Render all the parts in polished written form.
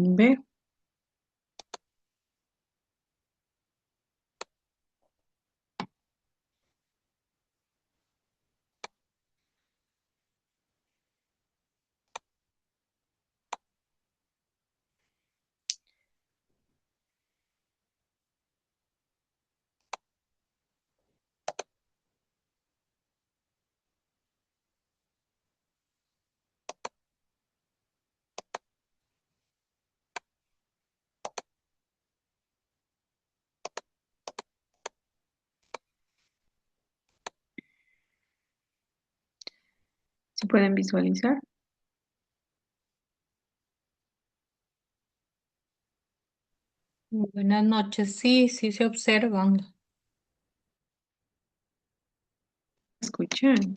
Ver, si pueden visualizar. Buenas noches. Sí, sí se observan. Escuchan.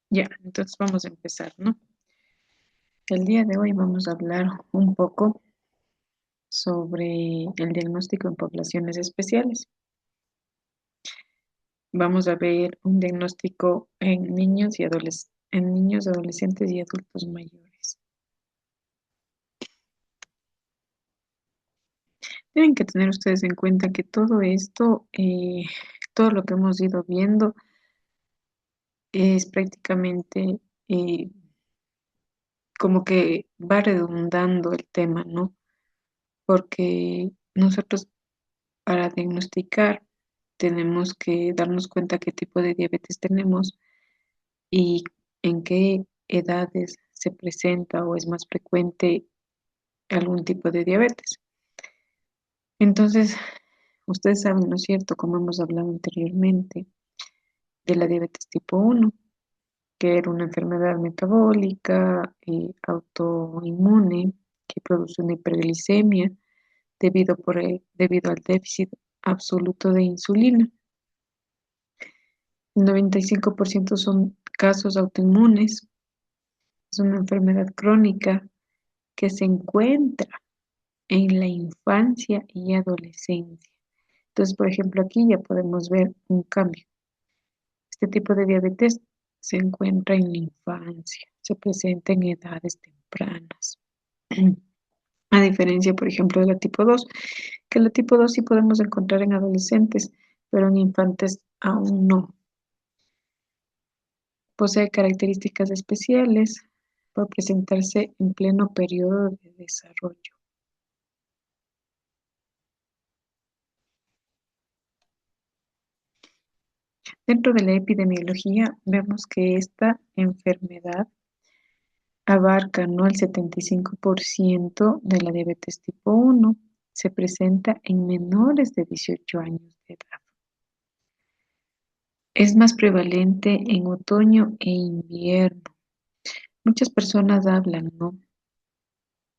Ya, entonces vamos a empezar, ¿no? El día de hoy vamos a hablar un poco sobre el diagnóstico en poblaciones especiales. Vamos a ver un diagnóstico en niños y en niños, adolescentes y adultos mayores. Tienen que tener ustedes en cuenta que todo esto, todo lo que hemos ido viendo es prácticamente eh, como que va redundando el tema, ¿no? Porque nosotros para diagnosticar tenemos que darnos cuenta qué tipo de diabetes tenemos y en qué edades se presenta o es más frecuente algún tipo de diabetes. Entonces, ustedes saben, ¿no es cierto?, como hemos hablado anteriormente, de la diabetes tipo 1, que era una enfermedad metabólica autoinmune que produce una hiperglicemia debido al déficit absoluto de insulina. El 95% son casos autoinmunes. Es una enfermedad crónica que se encuentra en la infancia y adolescencia. Entonces, por ejemplo, aquí ya podemos ver un cambio. Este tipo de diabetes se encuentra en la infancia, se presenta en edades tempranas. A diferencia, por ejemplo, de la tipo 2, que la tipo 2 sí podemos encontrar en adolescentes, pero en infantes aún no. Posee características especiales por presentarse en pleno periodo de desarrollo. Dentro de la epidemiología vemos que esta enfermedad abarca, ¿no?, el 75% de la diabetes tipo 1. Se presenta en menores de 18 años de edad. Es más prevalente en otoño e invierno. Muchas personas hablan, ¿no?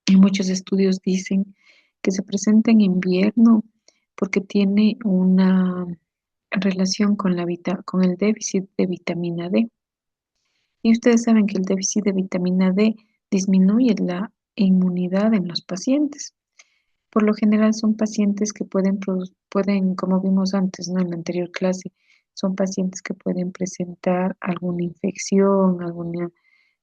Y muchos estudios dicen que se presenta en invierno porque tiene una relación con con el déficit de vitamina D. Y ustedes saben que el déficit de vitamina D disminuye la inmunidad en los pacientes. Por lo general son pacientes que pueden, como vimos antes, ¿no?, en la anterior clase, son pacientes que pueden presentar alguna infección,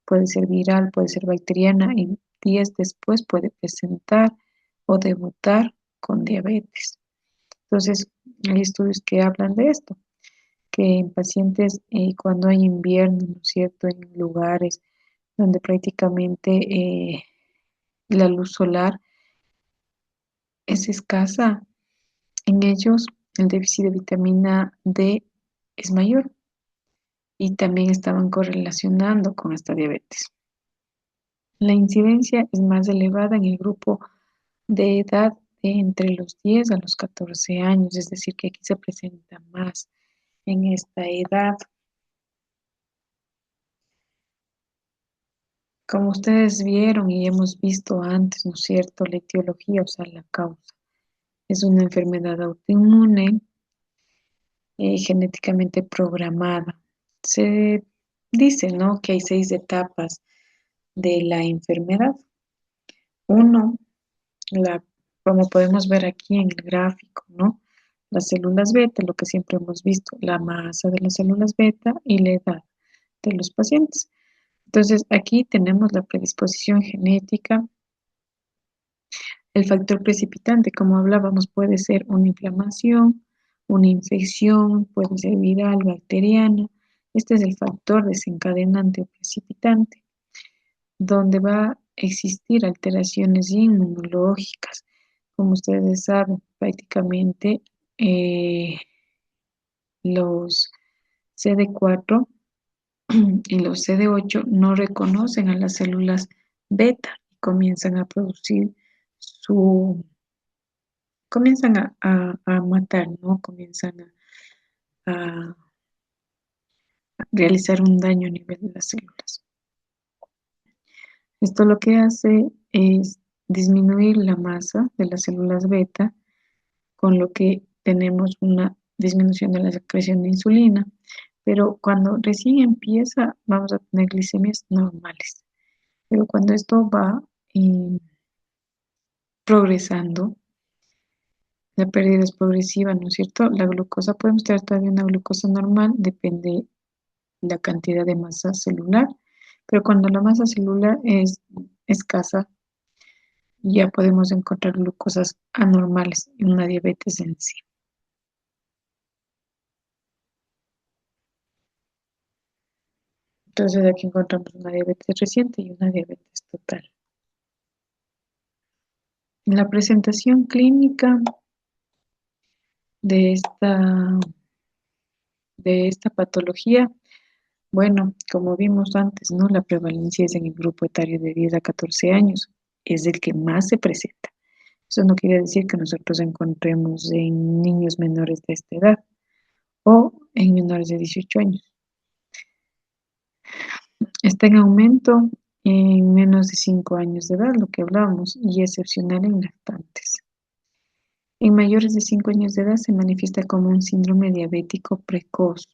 puede ser viral, puede ser bacteriana, y días después puede presentar o debutar con diabetes. Entonces, hay estudios que hablan de esto, que en pacientes cuando hay invierno, ¿no es cierto?, en lugares donde prácticamente la luz solar es escasa, en ellos el déficit de vitamina D es mayor y también estaban correlacionando con esta diabetes. La incidencia es más elevada en el grupo de edad de entre los 10 a los 14 años, es decir, que aquí se presenta más en esta edad. Como ustedes vieron y hemos visto antes, ¿no es cierto?, la etiología, o sea, la causa. Es una enfermedad autoinmune genéticamente programada. Se dice, ¿no? Que hay 6 etapas de la enfermedad. Uno, como podemos ver aquí en el gráfico, ¿no? Las células beta, lo que siempre hemos visto, la masa de las células beta y la edad de los pacientes. Entonces, aquí tenemos la predisposición genética. El factor precipitante, como hablábamos, puede ser una inflamación, una infección, puede ser viral, bacteriana. Este es el factor desencadenante o precipitante, donde va a existir alteraciones inmunológicas. Como ustedes saben, prácticamente eh, los CD4 y los CD8 no reconocen a las células beta y comienzan a producir su, comienzan a matar, ¿no? Comienzan a realizar un daño a nivel de las células. Esto lo que hace es disminuir la masa de las células beta, con lo que tenemos una disminución de la secreción de insulina. Pero cuando recién empieza, vamos a tener glicemias normales. Pero cuando esto va eh, progresando, la pérdida es progresiva, ¿no es cierto? La glucosa, podemos tener todavía una glucosa normal, depende de la cantidad de masa celular, pero cuando la masa celular es escasa, ya podemos encontrar glucosas anormales en una diabetes en sí. Entonces aquí encontramos una diabetes reciente y una diabetes total. En la presentación clínica de esta patología, bueno, como vimos antes, ¿no? La prevalencia es en el grupo etario de 10 a 14 años, es el que más se presenta. Eso no quiere decir que nosotros encontremos en niños menores de esta edad o en menores de 18 años. Está en aumento en menos de 5 años de edad, lo que hablábamos, y excepcional en lactantes. En mayores de 5 años de edad se manifiesta como un síndrome diabético precoz.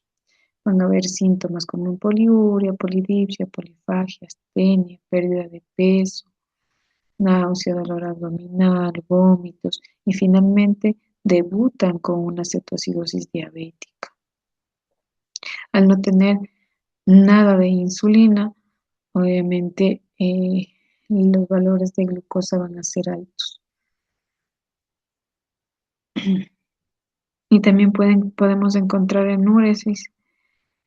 Van a haber síntomas como poliuria, polidipsia, polifagia, astenia, pérdida de peso, náusea, dolor abdominal, vómitos y finalmente debutan con una cetoacidosis diabética. Al no tener nada de insulina, obviamente los valores de glucosa van a ser altos. Y también podemos encontrar enuresis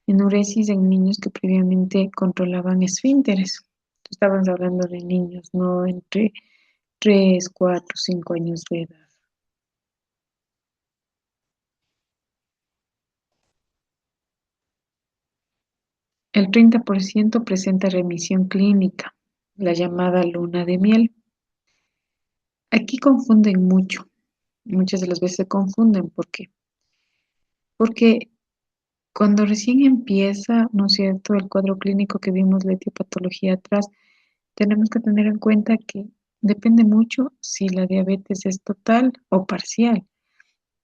en niños que previamente controlaban esfínteres. Estábamos hablando de niños, no entre 3, 4, 5 años de edad. El 30% presenta remisión clínica, la llamada luna de miel. Aquí confunden mucho, muchas de las veces se confunden. ¿Por qué? Porque cuando recién empieza, ¿no es cierto?, el cuadro clínico que vimos, la etiopatología atrás, tenemos que tener en cuenta que depende mucho si la diabetes es total o parcial.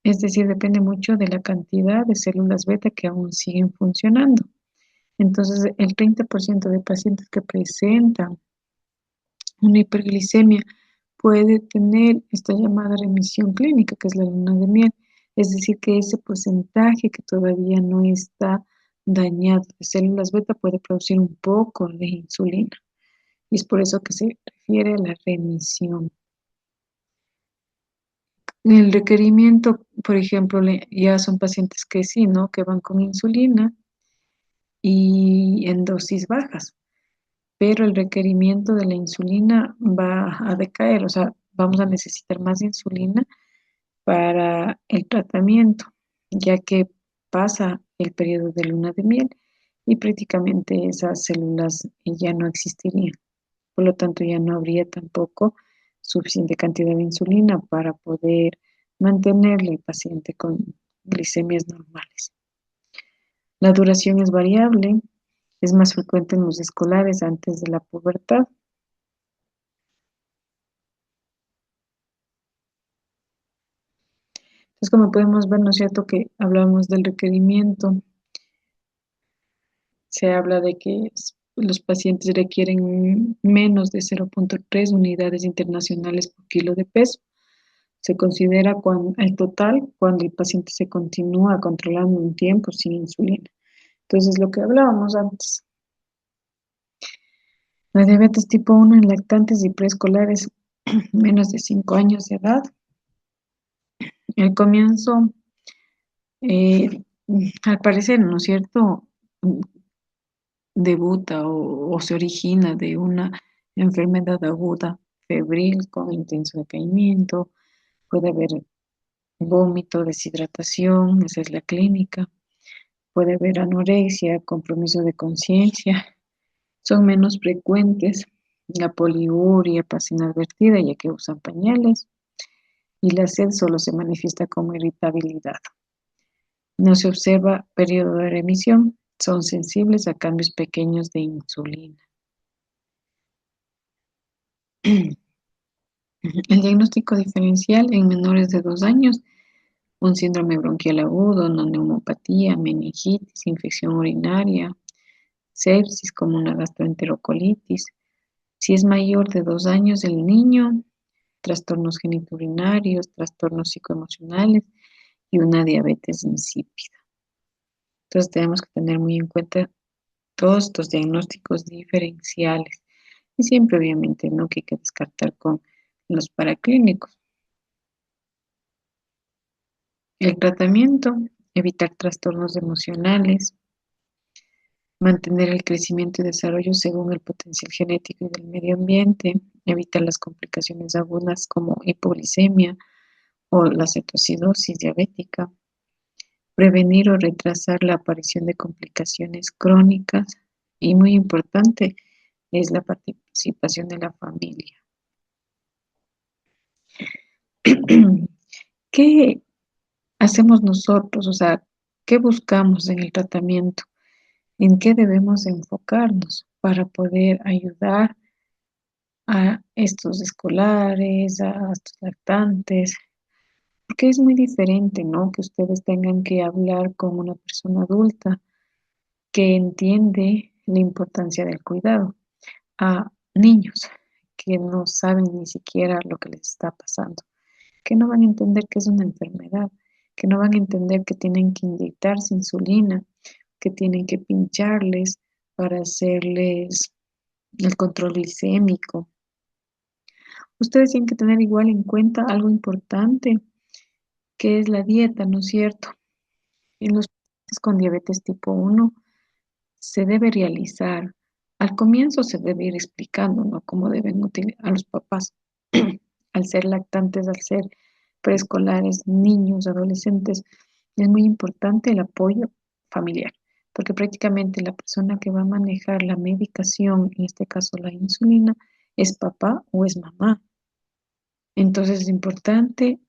Es decir, depende mucho de la cantidad de células beta que aún siguen funcionando. Entonces, el 30% de pacientes que presentan una hiperglicemia puede tener esta llamada remisión clínica, que es la luna de miel. Es decir, que ese porcentaje que todavía no está dañado de células beta puede producir un poco de insulina. Y es por eso que se refiere a la remisión. El requerimiento, por ejemplo, ya son pacientes que sí, ¿no? Que van con insulina y en dosis bajas, pero el requerimiento de la insulina va a decaer, o sea, vamos a necesitar más insulina para el tratamiento, ya que pasa el periodo de luna de miel y prácticamente esas células ya no existirían. Por lo tanto, ya no habría tampoco suficiente cantidad de insulina para poder mantenerle al paciente con glicemias normales. La duración es variable, es más frecuente en los escolares antes de la pubertad. Entonces, como podemos ver, ¿no es cierto?, que hablamos del requerimiento Se habla de que los pacientes requieren menos de 0,3 unidades internacionales por kilo de peso. Se considera el total cuando el paciente se continúa controlando un tiempo sin insulina. Entonces, lo que hablábamos antes, la diabetes tipo 1 en lactantes y preescolares menos de 5 años de edad. El comienzo, eh, al parecer, ¿no es cierto? Debuta o se origina de una enfermedad aguda, febril, con intenso decaimiento, puede haber vómito, deshidratación, esa es la clínica, puede haber anorexia, compromiso de conciencia, son menos frecuentes la poliuria pasa inadvertida ya que usan pañales y la sed solo se manifiesta como irritabilidad. No se observa periodo de remisión, son sensibles a cambios pequeños de insulina. El diagnóstico diferencial en menores de 2 años, un síndrome bronquial agudo, una neumopatía, meningitis, infección urinaria, sepsis como una gastroenterocolitis. Si es mayor de 2 años el niño, trastornos genitourinarios, trastornos psicoemocionales y una diabetes insípida. Entonces tenemos que tener muy en cuenta todos estos diagnósticos diferenciales y siempre obviamente no que hay que descartar con los paraclínicos. El tratamiento, evitar trastornos emocionales, mantener el crecimiento y desarrollo según el potencial genético y del medio ambiente, evitar las complicaciones agudas como hipoglicemia o la cetoacidosis diabética, prevenir o retrasar la aparición de complicaciones crónicas y muy importante es la participación de la familia. ¿Qué hacemos nosotros? O sea, ¿qué buscamos en el tratamiento? ¿En qué debemos enfocarnos para poder ayudar a estos escolares, a estos lactantes? Porque es muy diferente, ¿no? Que ustedes tengan que hablar con una persona adulta que entiende la importancia del cuidado a niños que no saben ni siquiera lo que les está pasando, que no van a entender que es una enfermedad, que no van a entender que tienen que inyectarse insulina, que tienen que pincharles para hacerles el control glicémico. Ustedes tienen que tener igual en cuenta algo importante, que es la dieta, ¿no es cierto? En los pacientes con diabetes tipo 1 se debe realizar, al comienzo se debe ir explicando, ¿no? Cómo deben utilizar a los papás, al ser lactantes, al ser preescolares, niños, adolescentes, es muy importante el apoyo familiar, porque prácticamente la persona que va a manejar la medicación, en este caso la insulina, es papá o es mamá. Entonces es importante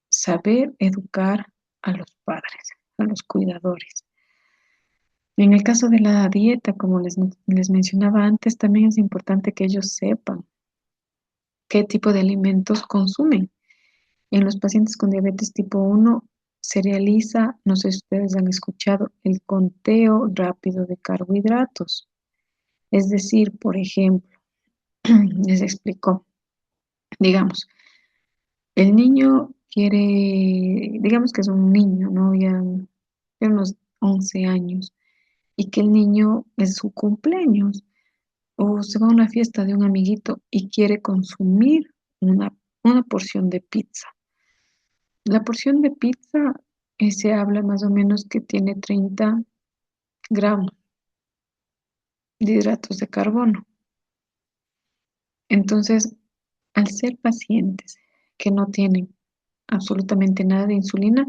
saber educar a los padres, a los cuidadores. En el caso de la dieta, como les mencionaba antes, también es importante que ellos sepan qué tipo de alimentos consumen. En los pacientes con diabetes tipo 1 se realiza, no sé si ustedes han escuchado, el conteo rápido de carbohidratos. Es decir, por ejemplo, les explico, digamos, el niño quiere, digamos que es un niño, ¿no? Ya de unos 11 años, y que el niño es su cumpleaños, o se va a una fiesta de un amiguito y quiere consumir una porción de pizza. La porción de pizza se habla más o menos que tiene 30 gramos de hidratos de carbono. Entonces, al ser pacientes que no tienen absolutamente nada de insulina,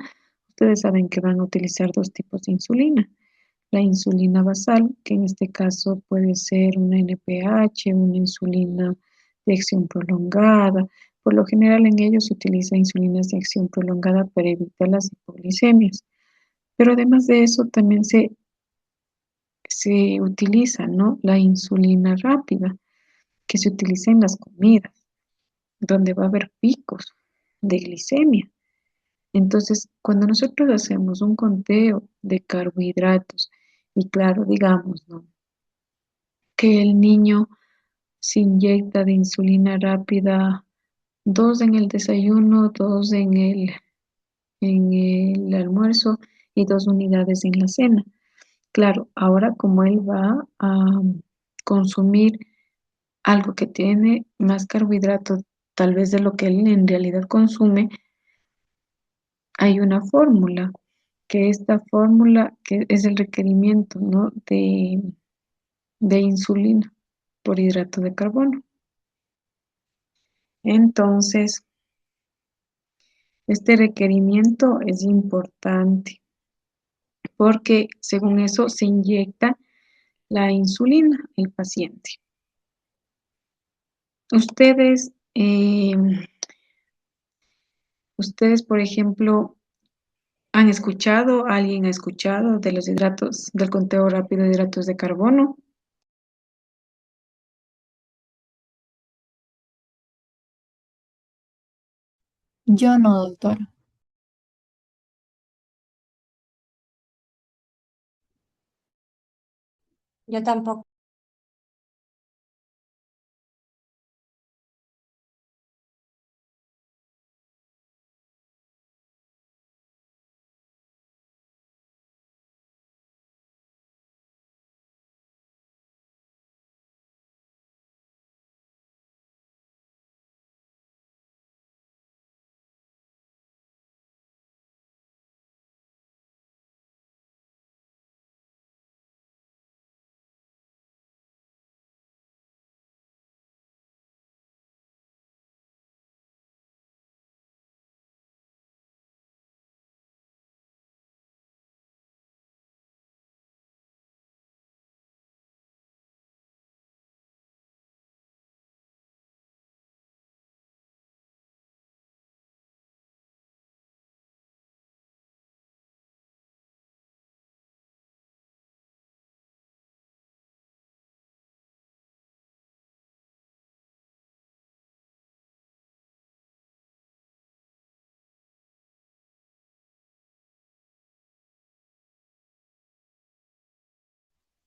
ustedes saben que van a utilizar dos tipos de insulina. La insulina basal, que en este caso puede ser una NPH, una insulina de acción prolongada. Por lo general en ellos se utiliza insulinas de acción prolongada para evitar las hipoglicemias. Pero además de eso también se utiliza, ¿no? La insulina rápida, que se utiliza en las comidas, donde va a haber picos de glicemia. Entonces, cuando nosotros hacemos un conteo de carbohidratos Y claro, digamos, ¿no? Que el niño se inyecta de insulina rápida, dos en el desayuno, dos en el almuerzo y dos unidades en la cena. Claro, ahora como él va a consumir algo que tiene más carbohidratos, tal vez de lo que él en realidad consume, hay una fórmula, que esta fórmula que es el requerimiento, ¿no? de insulina por hidrato de carbono. Entonces, este requerimiento es importante porque según eso se inyecta la insulina al paciente. Ustedes, ustedes, por ejemplo, ¿han escuchado, alguien ha escuchado de los hidratos, del conteo rápido de hidratos de carbono? Yo no, doctora. Yo tampoco.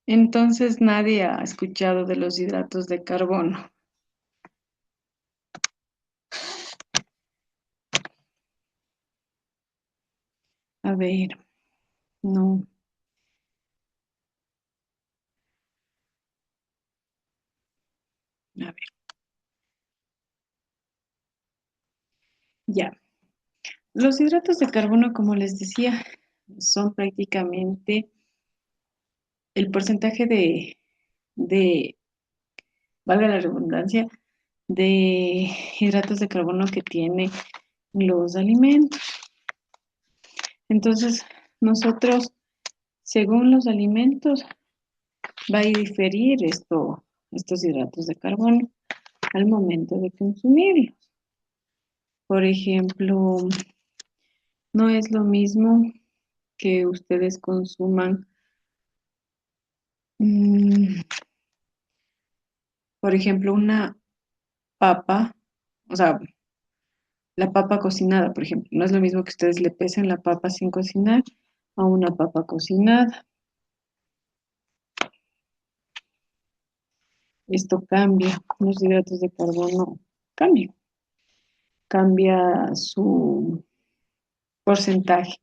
Entonces nadie ha escuchado de los hidratos de carbono. A ver, no, a ver, ya. Los hidratos de carbono, como les decía, son prácticamente el porcentaje de, valga la redundancia, de hidratos de carbono que tiene los alimentos. Entonces, nosotros, según los alimentos, va a diferir estos hidratos de carbono al momento de consumirlos. Por ejemplo, no es lo mismo que ustedes consuman, mm, por ejemplo, una papa, o sea, la papa cocinada, por ejemplo. No es lo mismo que ustedes le pesen la papa sin cocinar a una papa cocinada. Esto cambia, los hidratos de carbono cambian, cambia su porcentaje.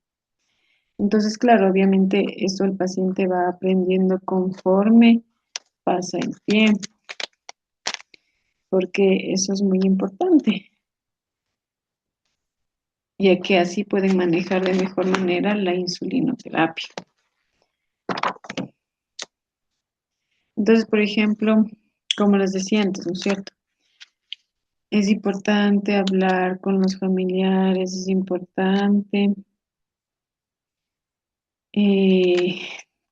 Entonces, claro, obviamente eso el paciente va aprendiendo conforme pasa el tiempo, porque eso es muy importante, ya que así pueden manejar de mejor manera la insulinoterapia. Entonces, por ejemplo, como les decía antes, ¿no es cierto? Es importante hablar con los familiares, es importante eh,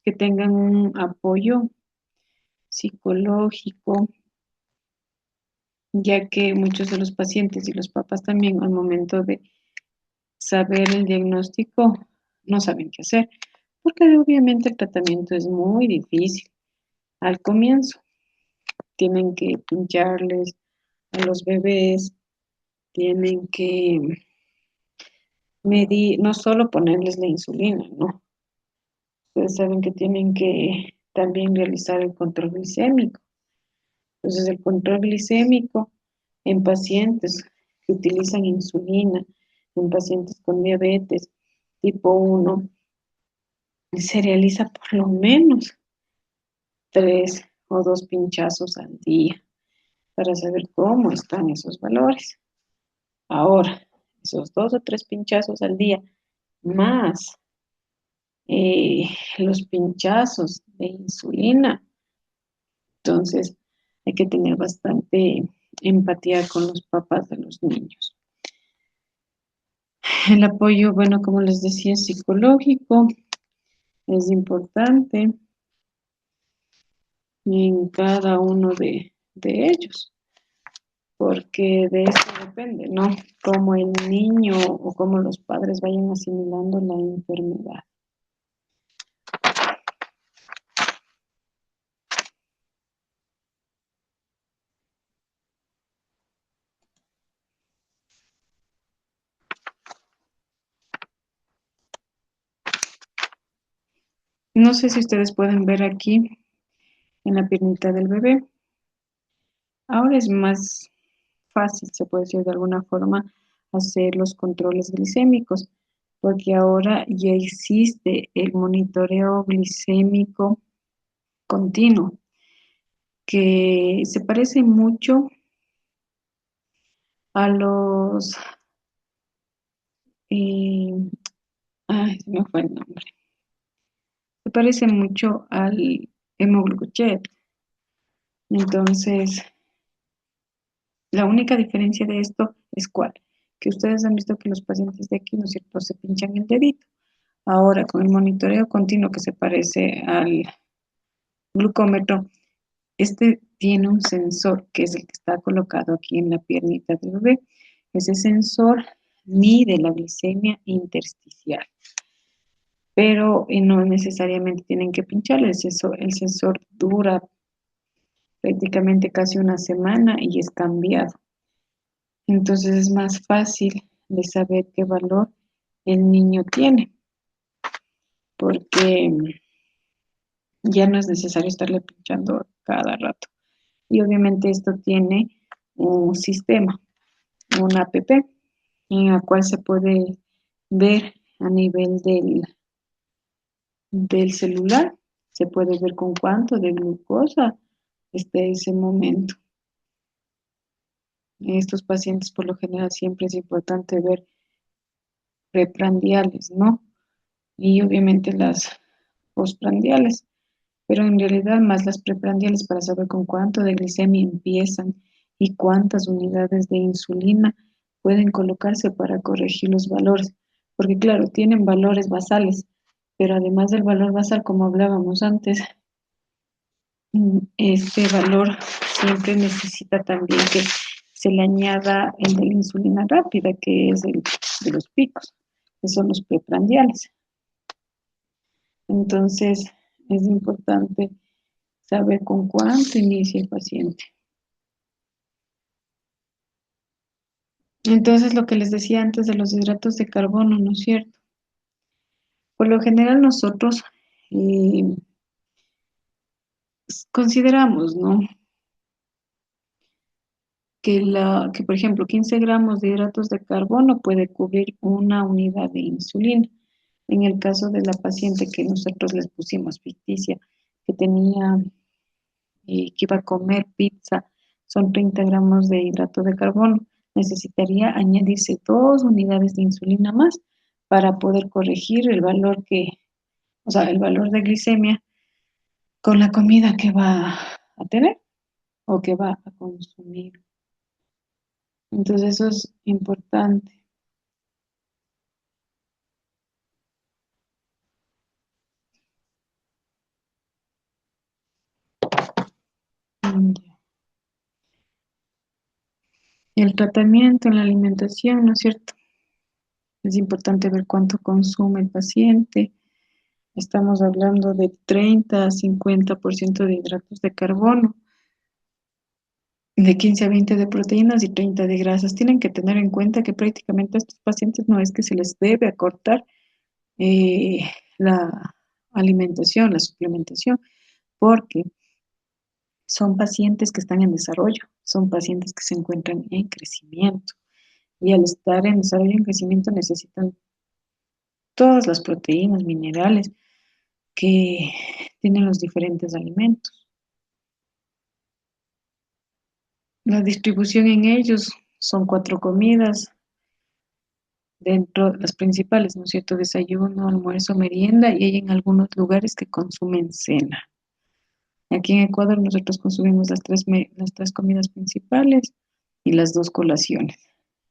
que tengan un apoyo psicológico, ya que muchos de los pacientes y los papás también al momento de saber el diagnóstico no saben qué hacer, porque obviamente el tratamiento es muy difícil. Al comienzo tienen que pincharles a los bebés, tienen que medir, no solo ponerles la insulina, ¿no? Ustedes saben que tienen que también realizar el control glicémico. Entonces, el control glicémico en pacientes que utilizan insulina, en pacientes con diabetes tipo 1, se realiza por lo menos 3 o 2 pinchazos al día para saber cómo están esos valores. Ahora, esos 2 o 3 pinchazos al día, más eh, los pinchazos de insulina, entonces hay que tener bastante empatía con los papás de los niños. El apoyo, bueno, como les decía, psicológico es importante en cada uno de ellos, porque de eso depende, ¿no? Cómo el niño o cómo los padres vayan asimilando la enfermedad. No sé si ustedes pueden ver aquí en la piernita del bebé. Ahora es más fácil, se puede decir de alguna forma, hacer los controles glicémicos, porque ahora ya existe el monitoreo glicémico continuo, que se parece mucho a los, eh, ay, se me fue el nombre, se parece mucho al hemoglucet. Entonces, la única diferencia de esto es cuál, que ustedes han visto que los pacientes de aquí, ¿no es cierto?, se pinchan el dedito. Ahora, con el monitoreo continuo que se parece al glucómetro, este tiene un sensor que es el que está colocado aquí en la piernita del bebé. Ese sensor mide la glicemia intersticial, pero no necesariamente tienen que pincharle. El sensor dura prácticamente casi una semana y es cambiado. Entonces es más fácil de saber qué valor el niño tiene, porque ya no es necesario estarle pinchando cada rato. Y obviamente esto tiene un sistema, una app, en la cual se puede ver a nivel del celular, se puede ver con cuánto de glucosa está ese momento. En estos pacientes, por lo general, siempre es importante ver preprandiales, ¿no? Y obviamente las postprandiales, pero en realidad más las preprandiales para saber con cuánto de glicemia empiezan y cuántas unidades de insulina pueden colocarse para corregir los valores, porque claro, tienen valores basales, pero además del valor basal, como hablábamos antes, este valor siempre necesita también que se le añada el de la insulina rápida, que es el de los picos, que son los preprandiales. Entonces, es importante saber con cuánto inicia el paciente. Entonces, lo que les decía antes de los hidratos de carbono, ¿no es cierto? Por lo general nosotros eh, consideramos, ¿no? Que, por ejemplo, 15 gramos de hidratos de carbono puede cubrir una unidad de insulina. En el caso de la paciente que nosotros les pusimos ficticia, que tenía, que iba a comer pizza, son 30 gramos de hidrato de carbono, necesitaría añadirse 2 unidades de insulina más para poder corregir el valor o sea, el valor de glicemia con la comida que va a tener o que va a consumir. Entonces eso es importante. Ya. El tratamiento en la alimentación, ¿no es cierto? Es importante ver cuánto consume el paciente. Estamos hablando de 30 a 50% de hidratos de carbono, de 15 a 20 de proteínas y 30 de grasas. Tienen que tener en cuenta que prácticamente a estos pacientes no es que se les debe acortar eh, la, alimentación, la suplementación, porque son pacientes que están en desarrollo, son pacientes que se encuentran en crecimiento y al estar en desarrollo y en crecimiento necesitan todas las proteínas, minerales que tienen los diferentes alimentos. La distribución en ellos son 4 comidas, dentro de las principales, ¿no es cierto? Desayuno, almuerzo, merienda y hay en algunos lugares que consumen cena. Aquí en Ecuador nosotros consumimos las tres comidas principales y las 2 colaciones.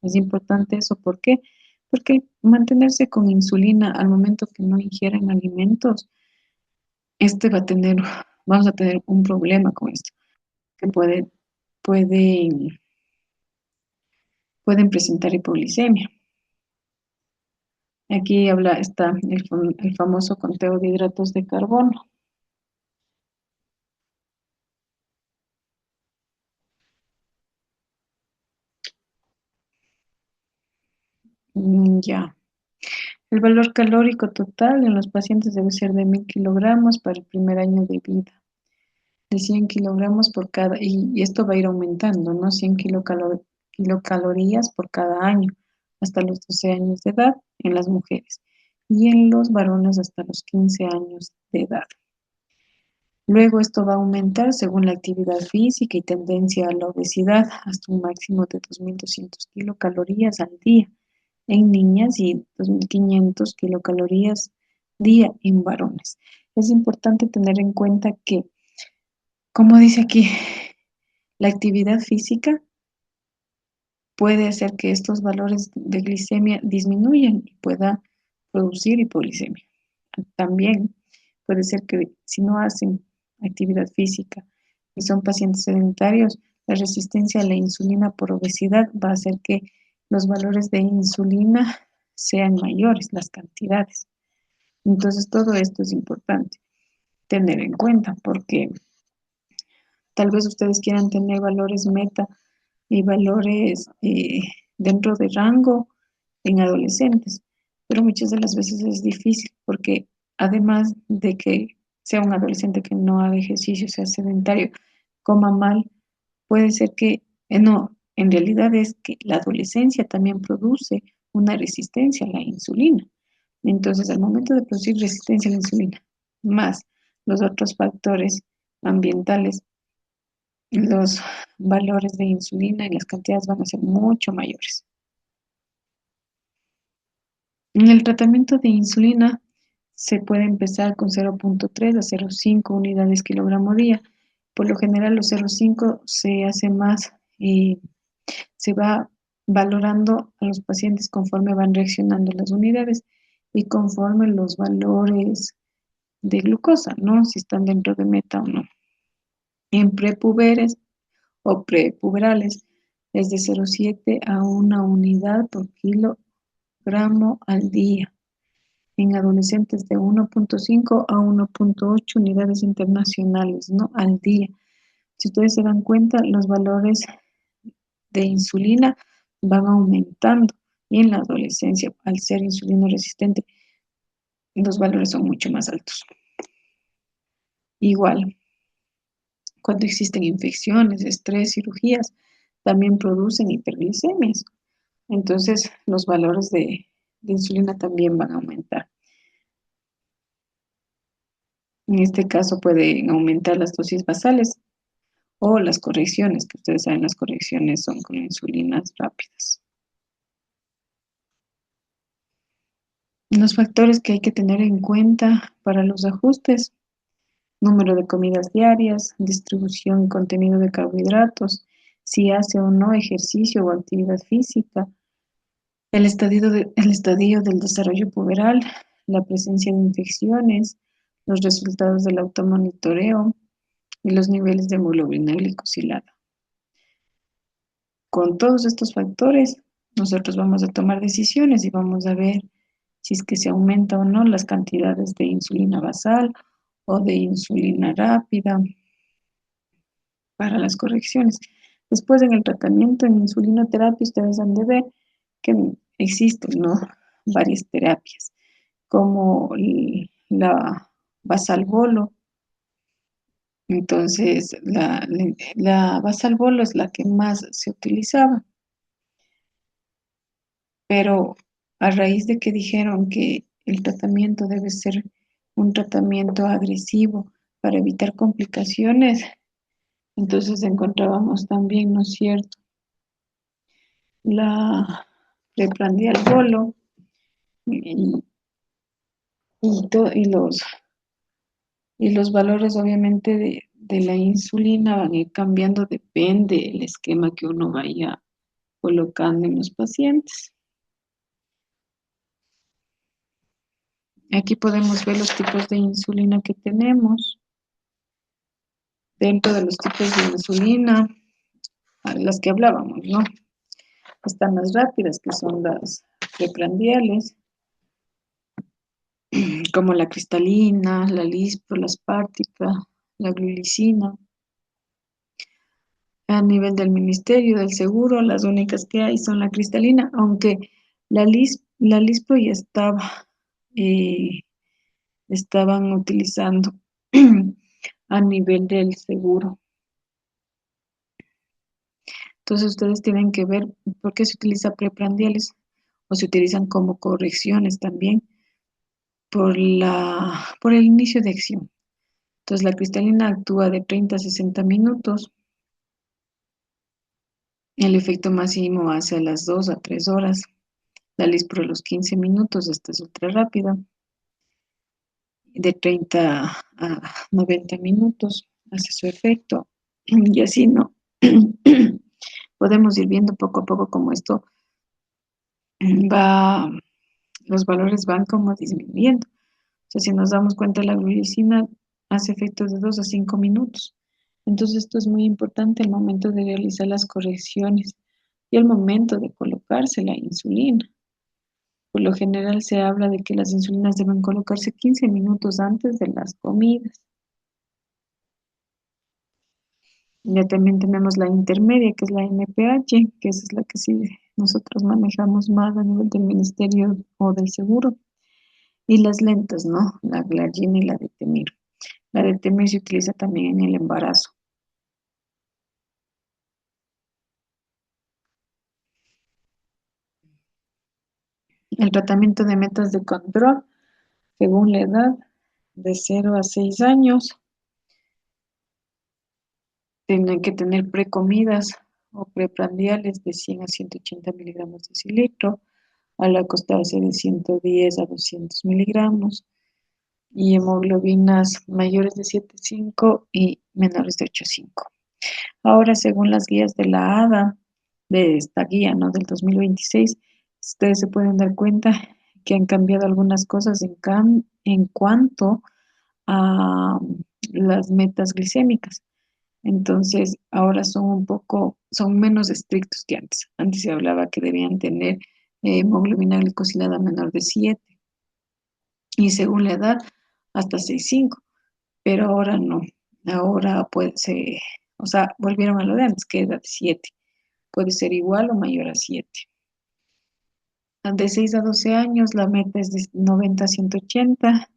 Es importante eso, ¿por qué? Porque mantenerse con insulina al momento que no ingieran alimentos, este va a tener, vamos a tener un problema con esto, que puede, pueden presentar hipoglicemia. Aquí está el famoso conteo de hidratos de carbono. Ya. El valor calórico total en los pacientes debe ser de 1000 kilogramos para el primer año de vida, de 100 kilogramos por cada, y esto va a ir aumentando, ¿no? 100 kilocalorías por cada año, hasta los 12 años de edad en las mujeres, y en los varones hasta los 15 años de edad. Luego esto va a aumentar según la actividad física y tendencia a la obesidad hasta un máximo de 2200 kilocalorías al día en niñas y 2500 kilocalorías día en varones. Es importante tener en cuenta que, como dice aquí, la actividad física puede hacer que estos valores de glicemia disminuyan y pueda producir hipoglicemia. También puede ser que si no hacen actividad física y son pacientes sedentarios, la resistencia a la insulina por obesidad va a hacer que los valores de insulina sean mayores, las cantidades. Entonces, todo esto es importante tener en cuenta porque tal vez ustedes quieran tener valores meta y valores dentro de rango en adolescentes, pero muchas de las veces es difícil porque además de que sea un adolescente que no haga ejercicio, sea sedentario, coma mal, puede ser que, no, en realidad es que la adolescencia también produce una resistencia a la insulina. Entonces, al momento de producir resistencia a la insulina, más los otros factores ambientales, los valores de insulina y las cantidades van a ser mucho mayores. En el tratamiento de insulina se puede empezar con 0,3 a 0,5 unidades kilogramo día. Por lo general los 0,5 se hace más, se va valorando a los pacientes conforme van reaccionando las unidades y conforme los valores de glucosa, ¿no? Si están dentro de meta o no. En prepuberes o prepuberales es de 0,7 a 1 unidad por kilogramo al día. En adolescentes de 1,5 a 1,8 unidades internacionales, ¿no? Al día. Si ustedes se dan cuenta, los valores de insulina van aumentando y en la adolescencia, al ser insulino resistente, los valores son mucho más altos. Igual, cuando existen infecciones, estrés, cirugías, también producen hiperglicemias. Entonces, los valores de insulina también van a aumentar. En este caso pueden aumentar las dosis basales o las correcciones, que ustedes saben, las correcciones son con insulinas rápidas. Los factores que hay que tener en cuenta para los ajustes: número de comidas diarias, distribución y contenido de carbohidratos, si hace o no ejercicio o actividad física, el estadio del desarrollo puberal, la presencia de infecciones, los resultados del automonitoreo y los niveles de hemoglobina glicosilada. Con todos estos factores, nosotros vamos a tomar decisiones y vamos a ver si es que se aumenta o no las cantidades de insulina basal o de insulina rápida para las correcciones. Después, en el tratamiento en insulinoterapia, ustedes han de ver que existen, ¿no?, varias terapias, como la Basalbolo. Entonces, la Basalbolo es la que más se utilizaba, pero a raíz de que dijeron que el tratamiento debe ser un tratamiento agresivo para evitar complicaciones, entonces encontrábamos también, ¿no es cierto?, la preprandial bolo y, y los valores obviamente de la insulina van a ir cambiando, depende del esquema que uno vaya colocando en los pacientes. Aquí podemos ver los tipos de insulina que tenemos. Dentro de los tipos de insulina, a las que hablábamos, ¿no? Están las rápidas, que son las preprandiales, como la cristalina, la lispro, la aspartica, la glulicina. A nivel del Ministerio del Seguro, las únicas que hay son la cristalina, aunque la lispro ya eh, estaban utilizando a nivel del seguro. Entonces ustedes tienen que ver por qué se utiliza preprandiales o se utilizan como correcciones también por el inicio de acción. Entonces la cristalina actúa de 30 a 60 minutos. El efecto máximo hace a las 2 a 3 horas. La lispro a los 15 minutos, esta es ultra rápida. De 30 a 90 minutos hace su efecto. Y así, ¿no? Podemos ir viendo poco a poco cómo esto va, los valores van como disminuyendo. O sea, si nos damos cuenta, la glucina hace efecto de 2 a 5 minutos. Entonces, esto es muy importante al momento de realizar las correcciones y al momento de colocarse la insulina. Por lo general se habla de que las insulinas deben colocarse 15 minutos antes de las comidas. Ya también tenemos la intermedia, que es la NPH, que esa es la que sí nosotros manejamos más a nivel del ministerio o del seguro. Y las lentas, ¿no? La glargina y la detemir. La detemir se utiliza también en el embarazo. El tratamiento de metas de control, según la edad, de 0 a 6 años, tienen que tener precomidas o preprandiales de 100 a 180 miligramos de cilitro, al acostarse de 110 a 200 miligramos, y hemoglobinas mayores de 7,5 y menores de 8,5. Ahora, según las guías de la ADA, de esta guía, ¿no?, del 2026, ustedes se pueden dar cuenta que han cambiado algunas cosas en cuanto a las metas glicémicas. Entonces, ahora son menos estrictos que antes. Antes se hablaba que debían tener hemoglobina glicosilada menor de 7 y según la edad hasta 6,5, pero ahora no. Ahora o sea, volvieron a lo de antes, que era de 7. Puede ser igual o mayor a 7. De 6 a 12 años, la meta es de 90 a 180.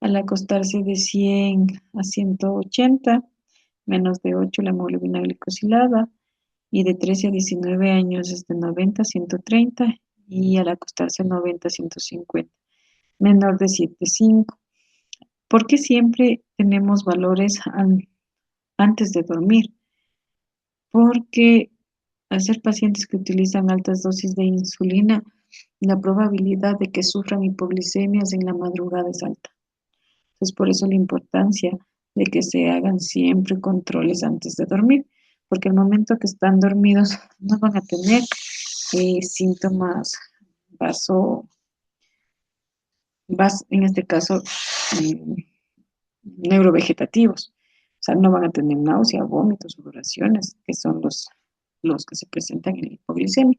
Al acostarse de 100 a 180, menos de 8 la hemoglobina glicosilada. Y de 13 a 19 años es de 90 a 130. Y al acostarse 90 a 150, menor de 7,5. ¿Por qué siempre tenemos valores antes de dormir? Porque al ser pacientes que utilizan altas dosis de insulina, la probabilidad de que sufran hipoglicemias en la madrugada es alta. Entonces, por eso la importancia de que se hagan siempre controles antes de dormir, porque al momento que están dormidos no van a tener síntomas vaso, en este caso, mm, neurovegetativos. O sea, no van a tener náusea, vómitos, sudoraciones, que son los que se presentan en la hipoglicemia,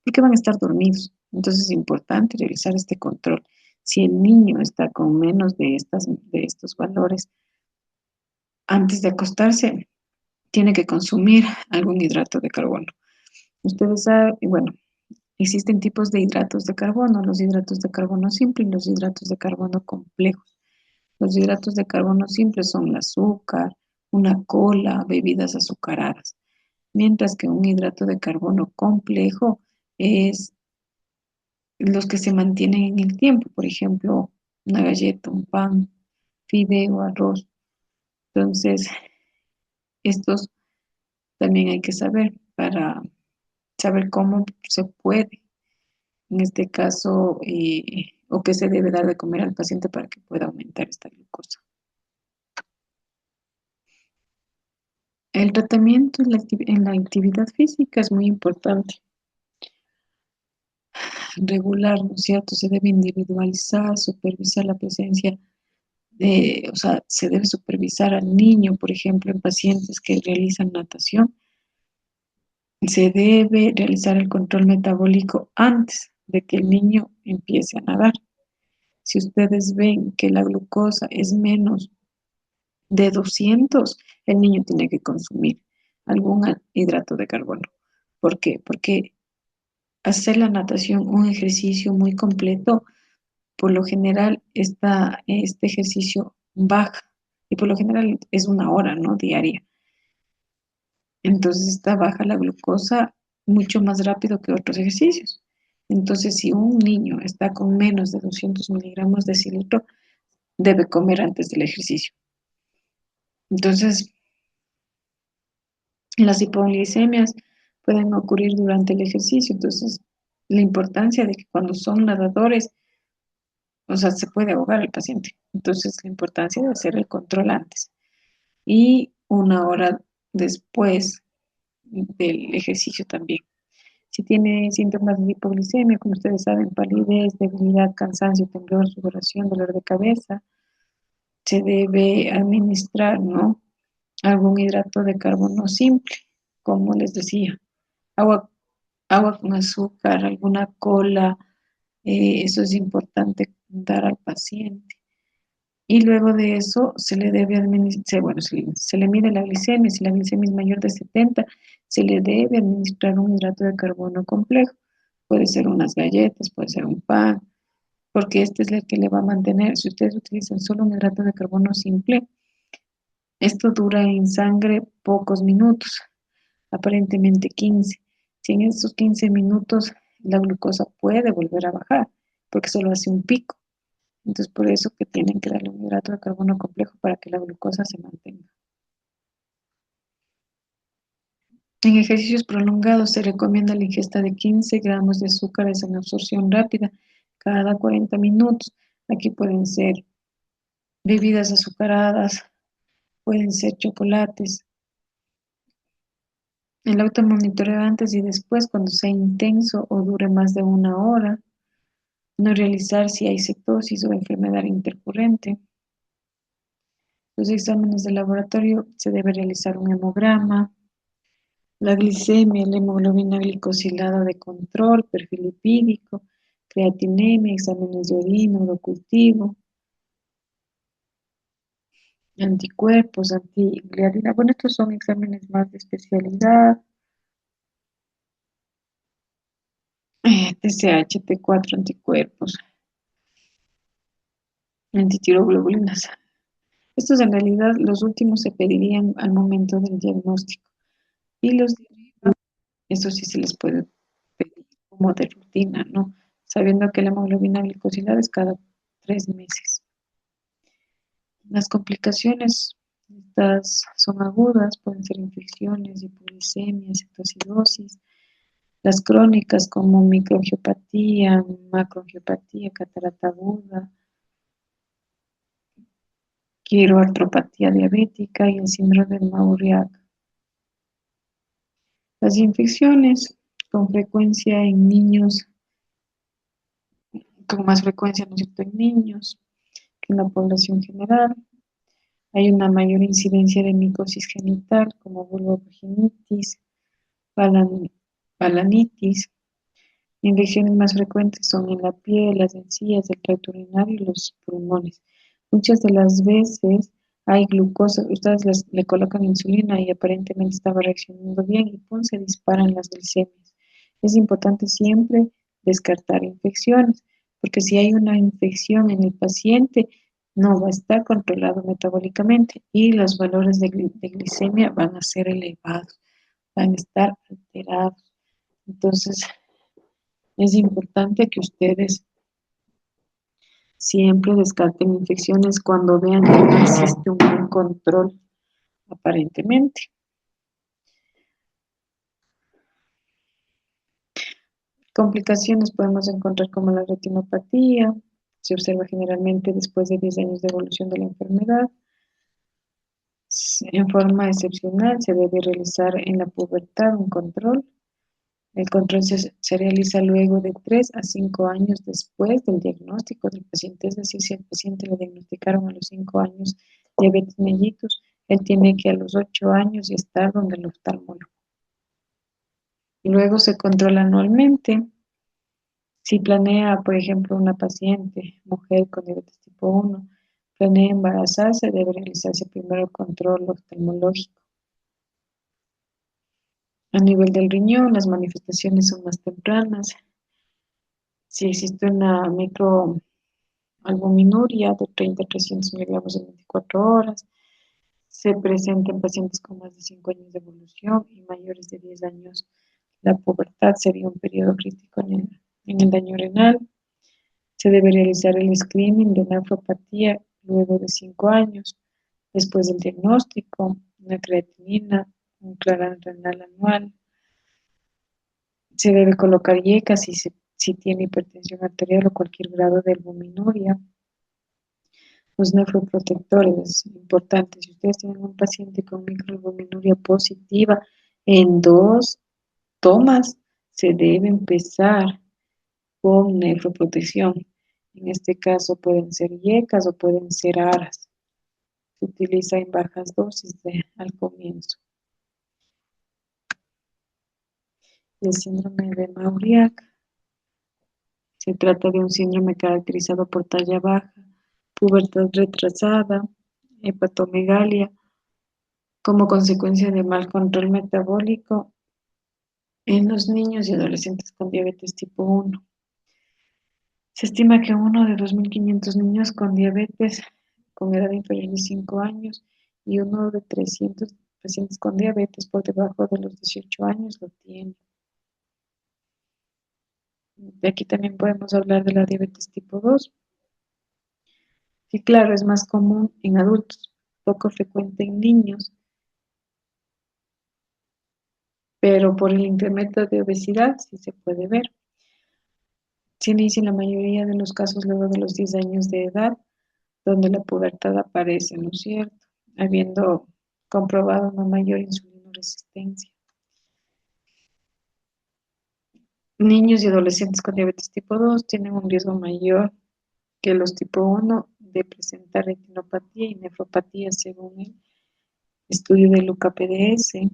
porque van a estar dormidos. Entonces es importante realizar este control. Si el niño está con menos de estos valores, antes de acostarse, tiene que consumir algún hidrato de carbono. Ustedes saben, bueno, existen tipos de hidratos de carbono, los hidratos de carbono simple y los hidratos de carbono complejos. Los hidratos de carbono simples son el azúcar, una cola, bebidas azucaradas, mientras que un hidrato de carbono complejo es los que se mantienen en el tiempo, por ejemplo, una galleta, un pan, fideo, arroz. Entonces, estos también hay que saber para saber cómo se puede, en este caso, o qué se debe dar de comer al paciente para que pueda aumentar esta glucosa. El tratamiento en la actividad física es muy importante, regular, ¿no es cierto? Se debe individualizar, supervisar la presencia o sea, se debe supervisar al niño, por ejemplo, en pacientes que realizan natación. Se debe realizar el control metabólico antes de que el niño empiece a nadar. Si ustedes ven que la glucosa es menos de 200, el niño tiene que consumir algún hidrato de carbono. ¿Por qué? Porque hacer la natación un ejercicio muy completo, por lo general este ejercicio baja y por lo general es una hora, ¿no? Diaria. Entonces está baja la glucosa mucho más rápido que otros ejercicios. Entonces, si un niño está con menos de 200 miligramos de cilitro, debe comer antes del ejercicio. Entonces, las hipoglicemias pueden ocurrir durante el ejercicio. Entonces, la importancia de que cuando son nadadores, o sea, se puede ahogar el paciente. Entonces, la importancia de hacer el control antes y una hora después del ejercicio también. Si tiene síntomas de hipoglicemia, como ustedes saben, palidez, debilidad, cansancio, temblor, sudoración, dolor de cabeza, se debe administrar, ¿no? Algún hidrato de carbono simple, como les decía, agua, agua con azúcar, alguna cola, eso es importante dar al paciente. Y luego de eso se le debe administrar, bueno, se le mide la glicemia, si la glicemia es mayor de 70, se le debe administrar un hidrato de carbono complejo. Puede ser unas galletas, puede ser un pan, porque este es el que le va a mantener. Si ustedes utilizan solo un hidrato de carbono simple, esto dura en sangre pocos minutos, aparentemente 15. Si en esos 15 minutos la glucosa puede volver a bajar, porque solo hace un pico. Entonces, por eso que tienen que darle un hidrato de carbono complejo para que la glucosa se mantenga. En ejercicios prolongados se recomienda la ingesta de 15 gramos de azúcares en absorción rápida cada 40 minutos. Aquí pueden ser bebidas azucaradas, pueden ser chocolates. El automonitoreo antes y después, cuando sea intenso o dure más de una hora. No realizar si hay cetosis o enfermedad intercurrente. Los exámenes de laboratorio se debe realizar un hemograma, la glicemia, la hemoglobina glicosilada de control, perfil lipídico, creatinemia, exámenes de orina, urocultivo, anticuerpos, antigliadina. Bueno, estos son exámenes más de especialidad. TSH, T4, anticuerpos, antitiroglobulinas. Estos en realidad los últimos se pedirían al momento del diagnóstico. Y los de arriba, eso sí se les puede pedir como de rutina, ¿no? Sabiendo que la hemoglobina glicosilada es cada 3 meses. Las complicaciones, estas son agudas, pueden ser infecciones, hipoglicemia, cetoacidosis. Las crónicas como microangiopatía, macroangiopatía, catarata aguda, quiroartropatía diabética y el síndrome de Mauriac. Las infecciones con frecuencia en niños, con más frecuencia, ¿no es cierto?, en niños que en la población general. Hay una mayor incidencia de micosis genital como vulvovaginitis, balanitis. Infecciones más frecuentes son en la piel, las encías, el tracto urinario y los pulmones. Muchas de las veces hay glucosa, ustedes le colocan insulina y aparentemente estaba reaccionando bien y pum, se disparan las glicemias. Es importante siempre descartar infecciones, porque si hay una infección en el paciente, no va a estar controlado metabólicamente y los valores de glicemia van a ser elevados, van a estar alterados. Entonces, es importante que ustedes siempre descarten infecciones cuando vean que no existe un buen control, aparentemente. Complicaciones podemos encontrar como la retinopatía, se observa generalmente después de 10 años de evolución de la enfermedad. En forma excepcional se debe realizar en la pubertad un control. El control se realiza luego de 3 a 5 años después del diagnóstico del paciente, es decir, si al paciente le diagnosticaron a los 5 años diabetes mellitus, él tiene que a los 8 años y estar donde el oftalmólogo. Luego se controla anualmente. Si planea, por ejemplo, una paciente, mujer con diabetes tipo 1, planea embarazarse, debe realizarse primero el control oftalmológico. A nivel del riñón, las manifestaciones son más tempranas. Si existe una microalbuminuria de 30 a 300 miligramos en 24 horas, se presenta en pacientes con más de 5 años de evolución y mayores de 10 años. La pubertad sería un periodo crítico en el daño renal. Se debe realizar el screening de nefropatía luego de 5 años, después del diagnóstico, una creatinina, un clarán renal anual. Se debe colocar IECA si tiene hipertensión arterial o cualquier grado de albuminuria. Los nefroprotectores, es importante. Si ustedes tienen un paciente con microalbuminuria positiva en 2 tomas, se debe empezar con nefroprotección. En este caso pueden ser IECAS o pueden ser ARAS. Se utiliza en bajas dosis al comienzo. El síndrome de Mauriac se trata de un síndrome caracterizado por talla baja, pubertad retrasada, hepatomegalia, como consecuencia de mal control metabólico en los niños y adolescentes con diabetes tipo 1. Se estima que uno de 2.500 niños con diabetes con edad inferior de 5 años y uno de 300 pacientes con diabetes por debajo de los 18 años lo tienen. De aquí también podemos hablar de la diabetes tipo 2, que claro, es más común en adultos, poco frecuente en niños, pero por el incremento de obesidad sí se puede ver. Se inicia en la mayoría de los casos luego de los 10 años de edad, donde la pubertad aparece, ¿no es cierto? Habiendo comprobado una mayor insulinoresistencia. Niños y adolescentes con diabetes tipo 2 tienen un riesgo mayor que los tipo 1 de presentar retinopatía y nefropatía según el estudio de Luca-PDS.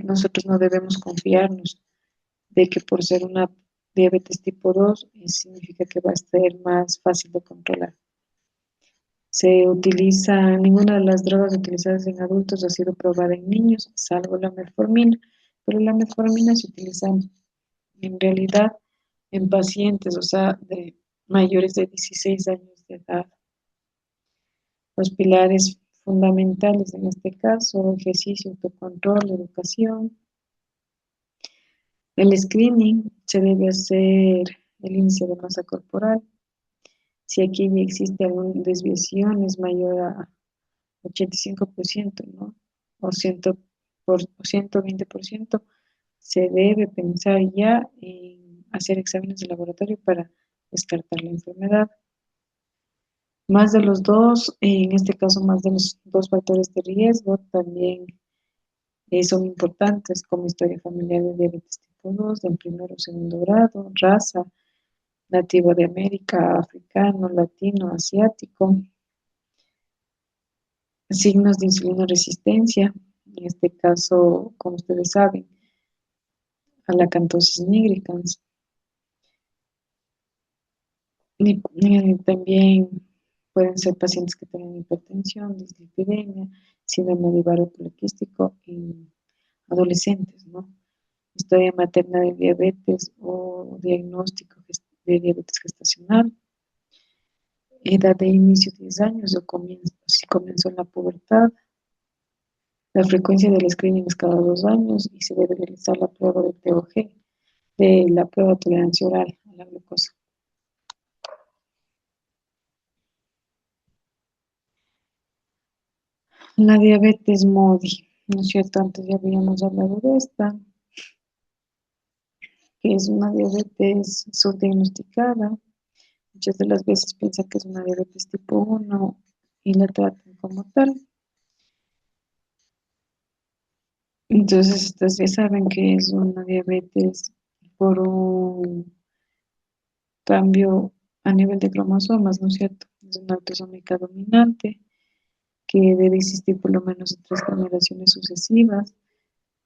Nosotros no debemos confiarnos de que por ser una diabetes tipo 2 significa que va a ser más fácil de controlar. Ninguna de las drogas utilizadas en adultos ha sido probada en niños, salvo la metformina, pero la metformina se utiliza en realidad en pacientes, o sea, de mayores de 16 años de edad. Los pilares fundamentales en este caso, ejercicio, autocontrol, educación. El screening se debe hacer el índice de masa corporal. Si aquí ya existe alguna desviación, es mayor a 85%, ¿no? O 120%, se debe pensar ya en hacer exámenes de laboratorio para descartar la enfermedad. Más de los dos, en este caso más de los dos factores de riesgo también son importantes, como historia familiar de diabetes tipo 2, en primero o segundo grado, raza, nativo de América, africano, latino, asiático, signos de insulinoresistencia, en este caso, como ustedes saben, a la acantosis nigricans. Y también pueden ser pacientes que tengan hipertensión, dislipidemia, síndrome de ovario poliquístico en adolescentes, ¿no? historia materna de diabetes o diagnóstico de diabetes gestacional, edad de inicio 10 años o si comenzó en la pubertad. La frecuencia del screening es cada 2 años y se debe realizar la prueba de TOG, de la prueba de tolerancia oral a la glucosa. La diabetes MODI, ¿no es cierto? Antes ya habíamos hablado de esta, que es una diabetes subdiagnosticada. Muchas de las veces piensan que es una diabetes tipo 1 y la tratan como tal. Entonces, ustedes ya saben que es una diabetes por un cambio a nivel de cromosomas, ¿no es cierto? Es una autosómica dominante que debe existir por lo menos en 3 generaciones sucesivas,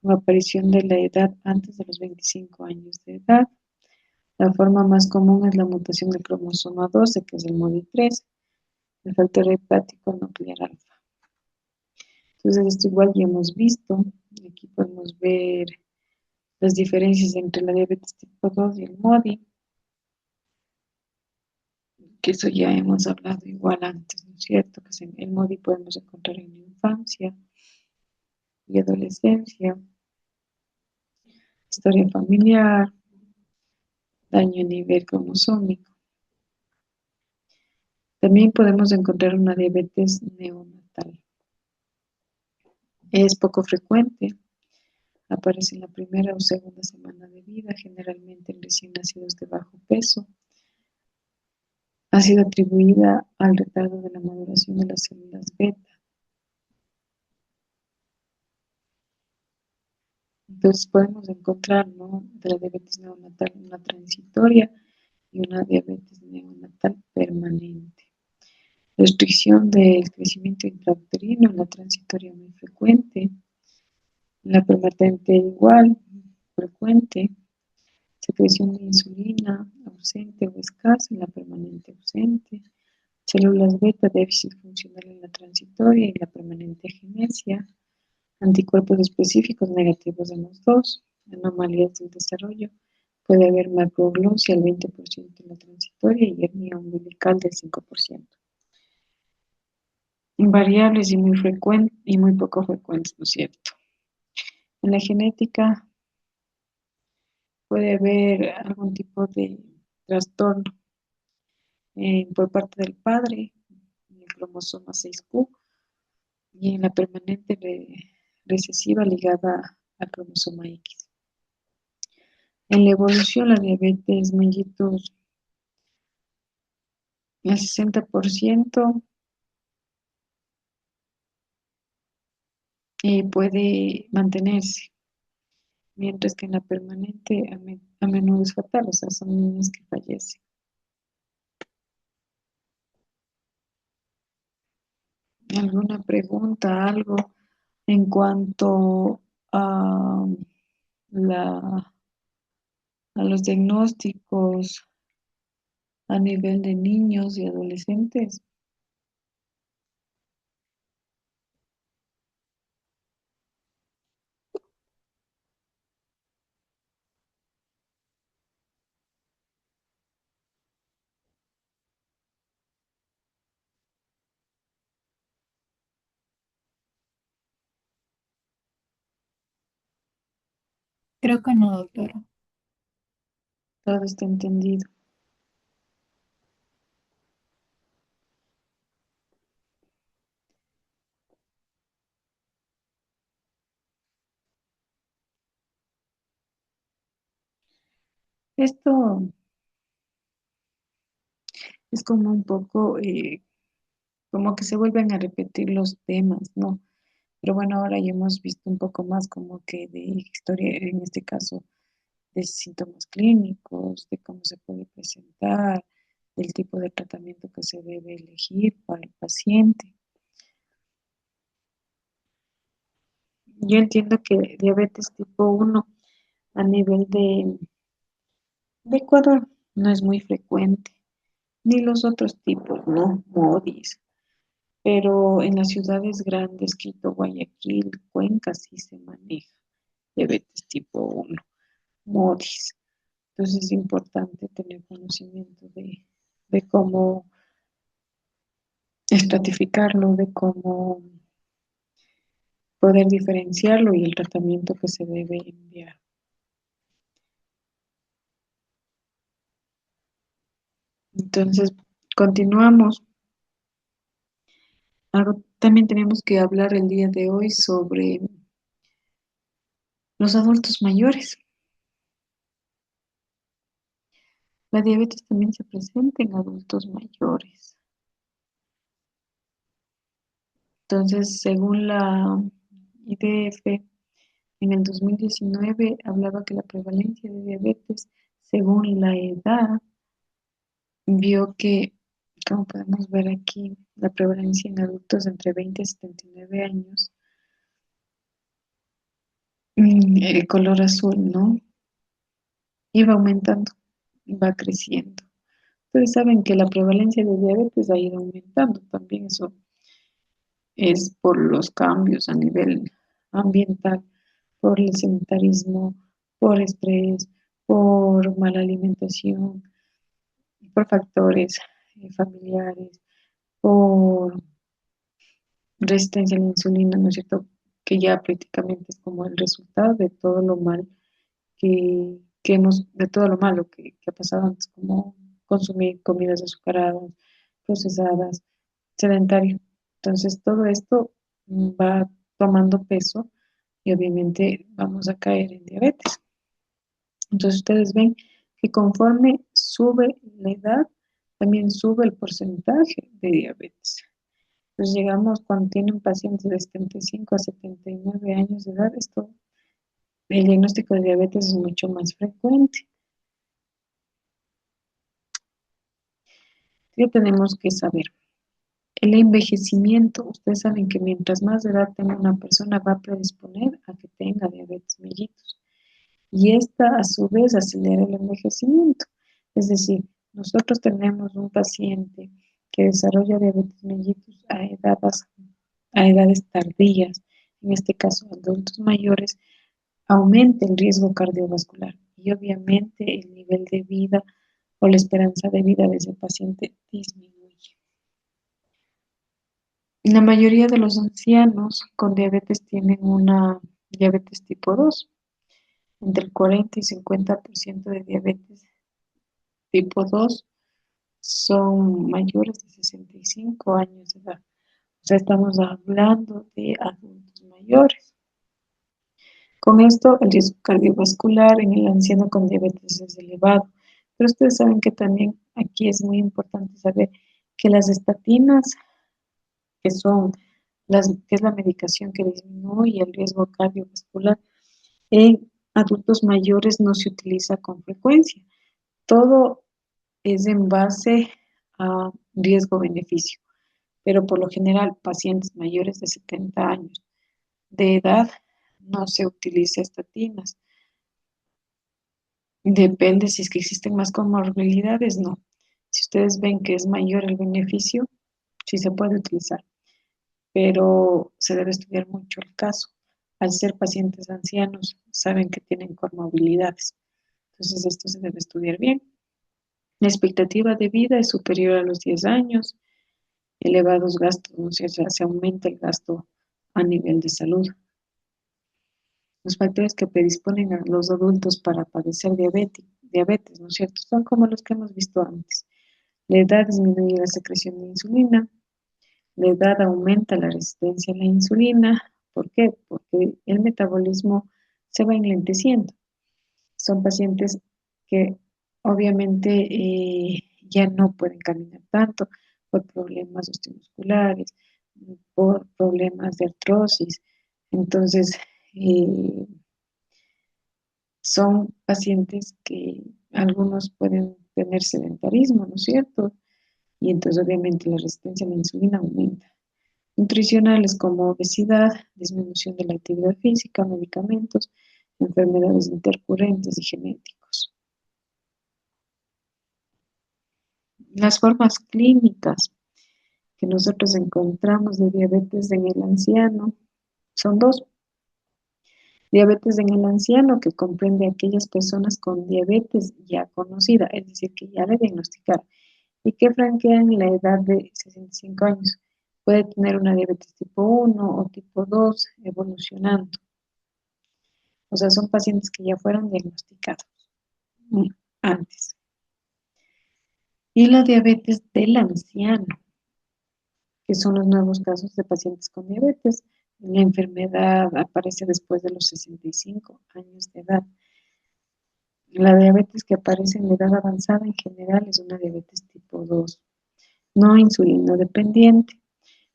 con aparición de la edad antes de los 25 años de edad. La forma más común es la mutación del cromosoma 12, que es el MODY3, el factor hepático nuclear alfa. Entonces, esto igual ya hemos visto. Aquí podemos ver las diferencias entre la diabetes tipo 2 y el MODY, que eso ya hemos hablado igual antes, ¿no es cierto? Que el MODY podemos encontrar en la infancia y adolescencia, historia familiar, daño a nivel cromosómico. También podemos encontrar una diabetes neonatal. Es poco frecuente, aparece en la primera o segunda semana de vida, generalmente en recién nacidos de bajo peso. Ha sido atribuida al retardo de la maduración de las células beta. Entonces podemos encontrar, ¿no?, de la diabetes neonatal una transitoria y una diabetes neonatal permanente. Restricción del crecimiento intrauterino, la transitoria muy frecuente, la permanente igual, frecuente, secreción de insulina ausente o escasa, en la permanente ausente, células beta, déficit funcional en la transitoria y la permanente agenesia, anticuerpos específicos negativos en los dos, anomalías del desarrollo, puede haber macroglosia al 20% en la transitoria y hernia umbilical del 5%. Invariables y muy frecuentes y muy poco frecuentes, ¿no es cierto? En la genética puede haber algún tipo de trastorno por parte del padre, en el cromosoma 6Q, y en la permanente recesiva ligada al cromosoma X. En la evolución, la diabetes mellitus, el 60% puede mantenerse, mientras que en la permanente a menudo es fatal, o sea, son niños que fallecen. ¿Alguna pregunta, algo en cuanto a, la, a los diagnósticos a nivel de niños y adolescentes? Creo que no, doctora. Todo está entendido. Esto es como un poco, como que se vuelven a repetir los temas, ¿no? Pero bueno, ahora ya hemos visto un poco más como que de historia, en este caso, de síntomas clínicos, de cómo se puede presentar, del tipo de tratamiento que se debe elegir para el paciente. Yo entiendo que diabetes tipo 1 a nivel de Ecuador no es muy frecuente, ni los otros tipos, ¿no? MODIS, pero en las ciudades grandes, Quito, Guayaquil, Cuenca, sí se maneja diabetes tipo 1. MODIS. Entonces es importante tener conocimiento de cómo estratificarlo, de cómo poder diferenciarlo y el tratamiento que se debe enviar. Entonces, continuamos. También tenemos que hablar el día de hoy sobre los adultos mayores. La diabetes también se presenta en adultos mayores. Entonces, según la IDF, en el 2019 hablaba que la prevalencia de diabetes según la edad vio que, como podemos ver aquí, la prevalencia en adultos entre 20 y 79 años, el color azul, ¿no? Iba aumentando, va creciendo. Ustedes saben que la prevalencia de diabetes ha ido aumentando, también eso es por los cambios a nivel ambiental, por el sedentarismo, por estrés, por mala alimentación, por factores familiares, por resistencia a la insulina, ¿no es cierto? Que ya prácticamente es como el resultado de todo lo mal de todo lo malo que ha pasado antes, como consumir comidas azucaradas, procesadas, sedentario. Entonces, todo esto va tomando peso y obviamente vamos a caer en diabetes. Entonces, ustedes ven que conforme sube la edad, también sube el porcentaje de diabetes. Entonces, llegamos cuando tienen pacientes de 75 a 79 años de edad, el diagnóstico de diabetes es mucho más frecuente. ¿Qué tenemos que saber? El envejecimiento, ustedes saben que mientras más edad tenga una persona va a predisponer a que tenga diabetes mellitus. Y esta a su vez acelera el envejecimiento. Es decir, nosotros tenemos un paciente que desarrolla diabetes mellitus a edades tardías, en este caso adultos mayores, aumenta el riesgo cardiovascular y obviamente el nivel de vida o la esperanza de vida de ese paciente disminuye. La mayoría de los ancianos con diabetes tienen una diabetes tipo 2. Entre el 40 y 50% de diabetes tipo 2 son mayores de 65 años de edad. O sea, estamos hablando de adultos mayores. Con esto, el riesgo cardiovascular en el anciano con diabetes es elevado. Pero ustedes saben que también aquí es muy importante saber que las estatinas, que es la medicación que disminuye el riesgo cardiovascular, en adultos mayores no se utiliza con frecuencia. Todo es en base a riesgo-beneficio, pero por lo general pacientes mayores de 70 años de edad no se utiliza estatinas. Depende si es que existen más comorbilidades, no. Si ustedes ven que es mayor el beneficio, sí se puede utilizar, pero se debe estudiar mucho el caso. Al ser pacientes ancianos, saben que tienen comorbilidades, entonces esto se debe estudiar bien. La expectativa de vida es superior a los 10 años, elevados gastos, ¿no? O sea, se aumenta el gasto a nivel de salud. Los factores que predisponen a los adultos para padecer diabetes, ¿no es cierto? Son como los que hemos visto antes. La edad disminuye la secreción de insulina, la edad aumenta la resistencia a la insulina. ¿Por qué? Porque el metabolismo se va enlenteciendo. Son pacientes que obviamente ya no pueden caminar tanto por problemas osteomusculares, por problemas de artrosis. Entonces, eh, son pacientes que algunos pueden tener sedentarismo, ¿no es cierto? Y entonces obviamente la resistencia a la insulina aumenta. Nutricionales como obesidad, disminución de la actividad física, medicamentos, enfermedades intercurrentes y genéticos. Las formas clínicas que nosotros encontramos de diabetes en el anciano son dos. Diabetes en el anciano, que comprende a aquellas personas con diabetes ya conocida, es decir, que ya le diagnosticaron y que franquean la edad de 65 años. Puede tener una diabetes tipo 1 o tipo 2 evolucionando. O sea, son pacientes que ya fueron diagnosticados mm, antes. Y la diabetes del anciano, que son los nuevos casos de pacientes con diabetes. La enfermedad aparece después de los 65 años de edad. La diabetes que aparece en la edad avanzada en general es una diabetes tipo 2, no insulino dependiente,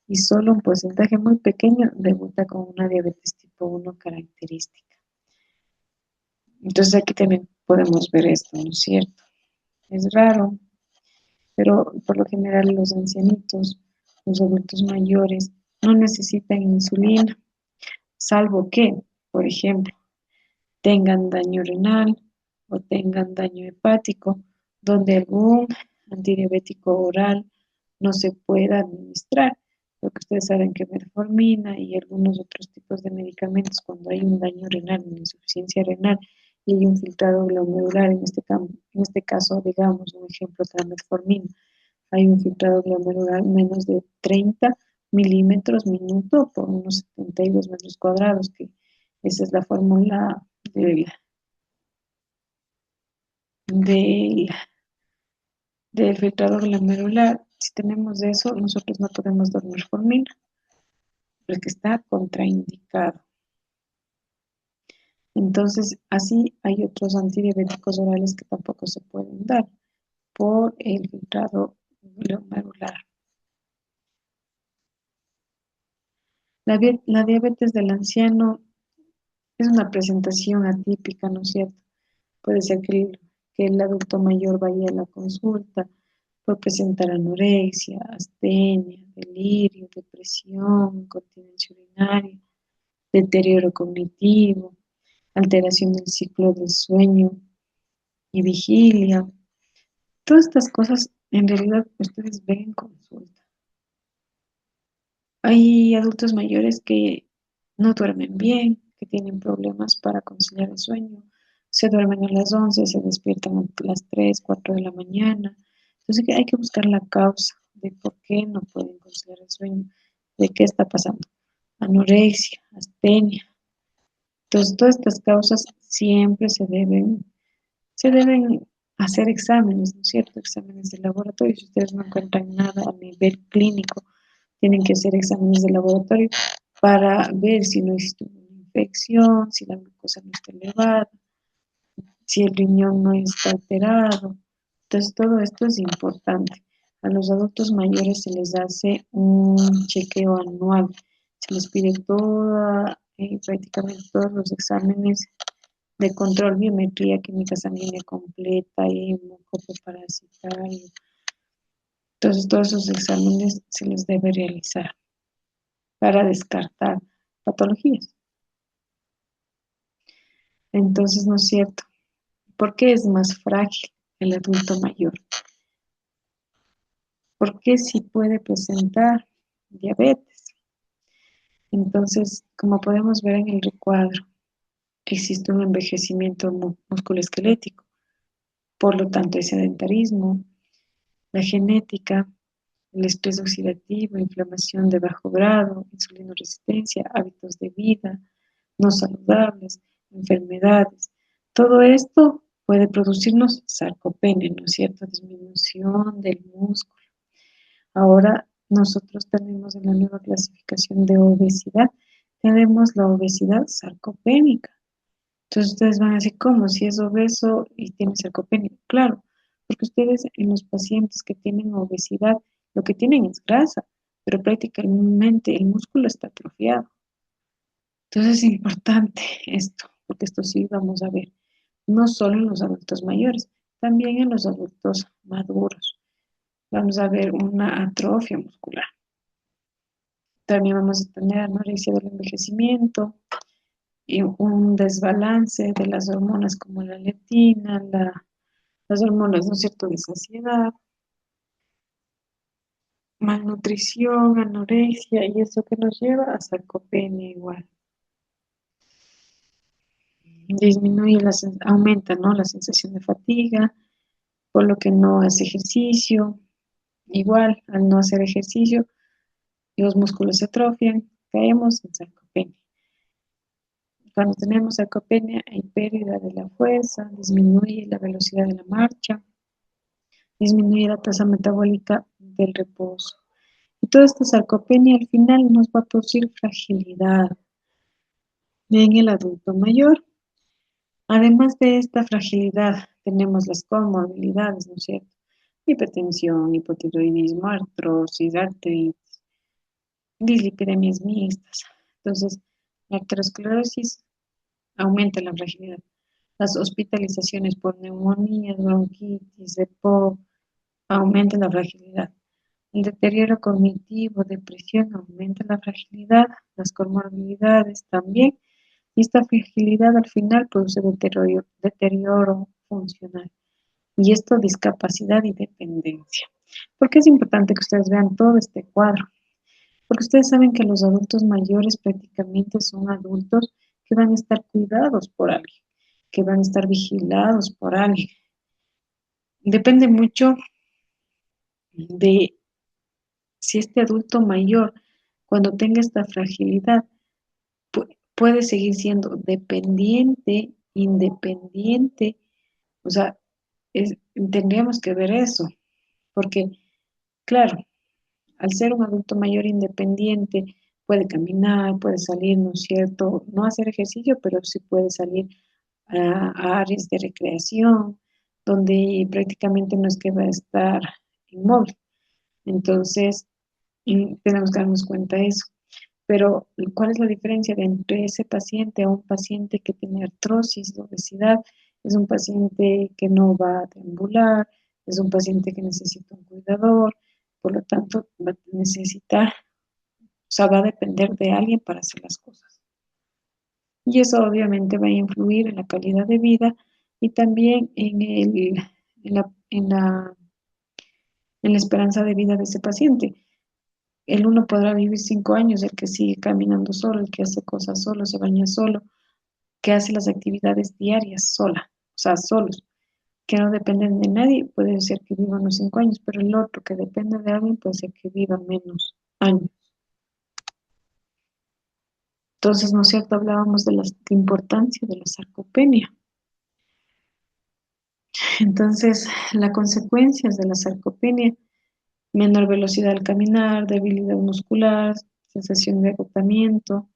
y solo un porcentaje muy pequeño debuta con una diabetes tipo 1 característica. Entonces aquí también podemos ver esto, ¿no es cierto? Es raro, pero por lo general los ancianitos, los adultos mayores, no necesitan insulina, salvo que, por ejemplo, tengan daño renal o tengan daño hepático, donde algún antidiabético oral no se pueda administrar, porque ustedes saben que metformina y algunos otros tipos de medicamentos, cuando hay un daño renal, una insuficiencia renal y hay un filtrado glomerular, en este caso, digamos, un ejemplo de la metformina, hay un filtrado glomerular menos de 30 milímetros minuto por unos 72 metros cuadrados, que esa es la fórmula del, del, del filtrado glomerular. Si tenemos eso, nosotros no podemos dar metformina, porque está contraindicado. Entonces, así hay otros antidiabéticos orales que tampoco se pueden dar por el filtrado glomerular. La diabetes del anciano es una presentación atípica, ¿no es cierto? Puede ser que el adulto mayor vaya a la consulta por presentar anorexia, astenia, delirio, depresión, incontinencia urinaria, deterioro cognitivo, alteración del ciclo del sueño y vigilia. Todas estas cosas en realidad ustedes ven en consulta. Hay adultos mayores que no duermen bien, que tienen problemas para conciliar el sueño, se duermen a las 11, se despiertan a las 3, 4 de la mañana. Entonces hay que buscar la causa de por qué no pueden conciliar el sueño, de qué está pasando. Anorexia, astenia. Entonces todas estas causas siempre se deben hacer exámenes, ¿no es cierto? Exámenes de laboratorio. Si ustedes no encuentran nada a nivel clínico, tienen que hacer exámenes de laboratorio para ver si no existe una infección, si la glucosa no está elevada, si el riñón no está alterado. Entonces, todo esto es importante. A los adultos mayores se les hace un chequeo anual. Se les pide prácticamente todos los exámenes de control, biometría, química sanguínea completa, hemocopo parasitario. Entonces, todos esos exámenes se les debe realizar para descartar patologías. Entonces, ¿no es cierto? ¿Por qué es más frágil el adulto mayor? ¿Por qué sí puede presentar diabetes? Entonces, como podemos ver en el recuadro, existe un envejecimiento musculoesquelético, por lo tanto, hay sedentarismo, la genética, el estrés oxidativo, inflamación de bajo grado, insulinoresistencia, hábitos de vida no saludables, enfermedades. Todo esto puede producirnos sarcopenia, ¿no es cierto? Disminución del músculo. Ahora nosotros tenemos en la nueva clasificación de obesidad, tenemos la obesidad sarcopénica. Entonces ustedes van a decir, ¿cómo? Si es obeso y tiene sarcopenia. Claro, porque ustedes en los pacientes que tienen obesidad, lo que tienen es grasa, pero prácticamente el músculo está atrofiado. Entonces es importante esto, porque esto sí vamos a ver, no solo en los adultos mayores, también en los adultos maduros. Vamos a ver una atrofia muscular. También vamos a tener anorexia del envejecimiento y un desbalance de las hormonas como la leptina, las hormonas, ¿no es cierto?, de saciedad, malnutrición, anorexia, y eso que nos lleva a sarcopenia igual. aumenta, ¿no? La sensación de fatiga, por lo que no hace ejercicio. Igual, al no hacer ejercicio, los músculos se atrofian, caemos en sarcopenia. Cuando tenemos sarcopenia hay pérdida de la fuerza, disminuye la velocidad de la marcha, disminuye la tasa metabólica del reposo. Y toda esta sarcopenia al final nos va a producir fragilidad en el adulto mayor. Además de esta fragilidad, tenemos las comorbilidades, ¿no es cierto? Hipertensión, hipotiroidismo, artrosis, artritis, dislipidemias mixtas. Entonces, la arteriosclerosis aumenta la fragilidad. Las hospitalizaciones por neumonías, bronquitis, EPOC, aumentan la fragilidad. El deterioro cognitivo, depresión, aumenta la fragilidad. Las comorbilidades también. Y esta fragilidad al final produce deterioro funcional. Y esto, discapacidad y dependencia. ¿Por qué es importante que ustedes vean todo este cuadro? Porque ustedes saben que los adultos mayores prácticamente son adultos que van a estar cuidados por alguien, que van a estar vigilados por alguien. Depende mucho de si este adulto mayor, cuando tenga esta fragilidad, puede seguir siendo dependiente, independiente. O sea, tendríamos que ver eso, porque, claro, al ser un adulto mayor independiente, puede caminar, puede salir, ¿no es cierto? No hacer ejercicio, pero sí puede salir a áreas de recreación, donde prácticamente no es que va a estar inmóvil. Entonces, tenemos que darnos cuenta de eso. Pero, ¿cuál es la diferencia entre ese paciente a un paciente que tiene artrosis, obesidad? Es un paciente que no va a deambular, es un paciente que necesita un cuidador, por lo tanto, va a necesitar, o sea, va a depender de alguien para hacer las cosas. Y eso obviamente va a influir en la calidad de vida y también en la esperanza de vida de ese paciente. El uno podrá vivir 5 años, el que sigue caminando solo, el que hace cosas solo, se baña solo, que hace las actividades diarias sola, o sea, solos, que no dependen de nadie, puede ser que viva unos 5 años, pero el otro que depende de alguien puede ser que viva menos años. Entonces, ¿no es cierto? Hablábamos de la importancia de la sarcopenia. Entonces, las consecuencias de la sarcopenia: menor velocidad al caminar, debilidad muscular, sensación de agotamiento,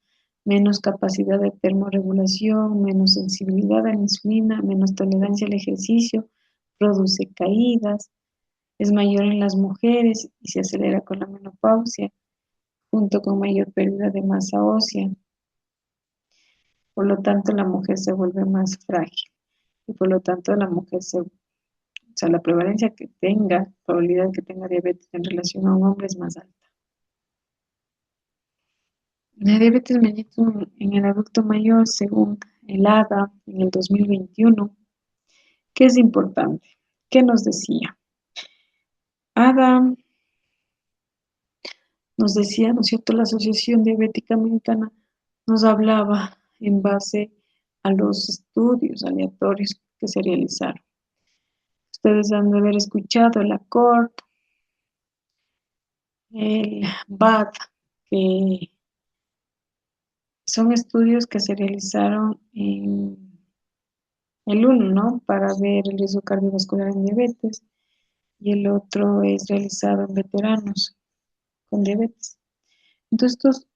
menos capacidad de termorregulación, menos sensibilidad a la insulina, menos tolerancia al ejercicio, produce caídas, es mayor en las mujeres y se acelera con la menopausia, junto con mayor pérdida de masa ósea. Por lo tanto, la mujer se vuelve más frágil y por lo tanto o sea, la prevalencia que tenga, probabilidad que tenga diabetes en relación a un hombre es más alta. La diabetes mellitus en el adulto mayor, según el ADA en el 2021, ¿qué es importante? ¿Qué nos decía? ADA nos decía, ¿no es cierto?, la Asociación Diabética Americana nos hablaba en base a los estudios aleatorios que se realizaron. Ustedes han de haber escuchado el ACORD, el BAD, que son estudios que se realizaron en el uno, ¿no?, para ver el riesgo cardiovascular en diabetes, y el otro es realizado en veteranos con diabetes. Entonces, estos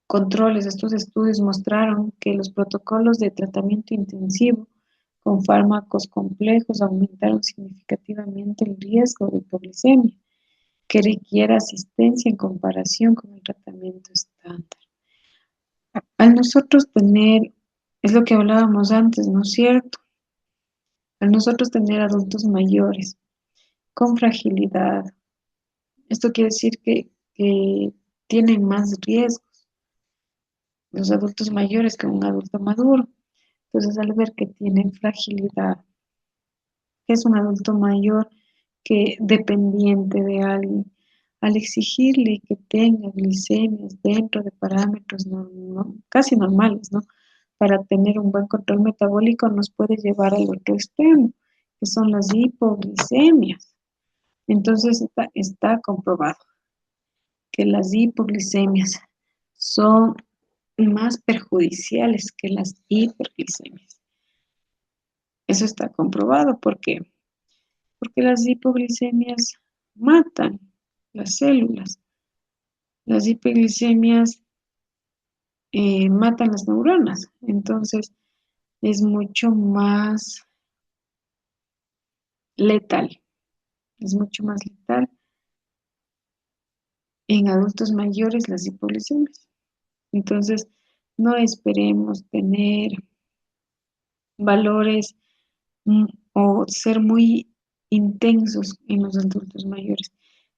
controles, estos estudios mostraron que los protocolos de tratamiento intensivo con fármacos complejos aumentaron significativamente el riesgo de hipoglicemia, que requiere asistencia en comparación con el tratamiento estándar. Al nosotros tener, es lo que hablábamos antes, ¿no es cierto? Al nosotros tener adultos mayores con fragilidad, esto quiere decir que tienen más riesgos los adultos mayores que un adulto maduro. Entonces, al ver que tienen fragilidad, que es un adulto mayor que dependiente de alguien, al exigirle que tenga glicemias dentro de parámetros casi normales, ¿no? para tener un buen control metabólico nos puede llevar al otro extremo, que son las hipoglicemias. Entonces está comprobado que las hipoglicemias son más perjudiciales que las hiperglicemias. Eso está comprobado porque las hipoglicemias matan las células. Las hiperglicemias matan las neuronas. Entonces es mucho más letal. Es mucho más letal en adultos mayores las hipoglicemias. Entonces no esperemos tener valores mm, o ser muy intensos en los adultos mayores.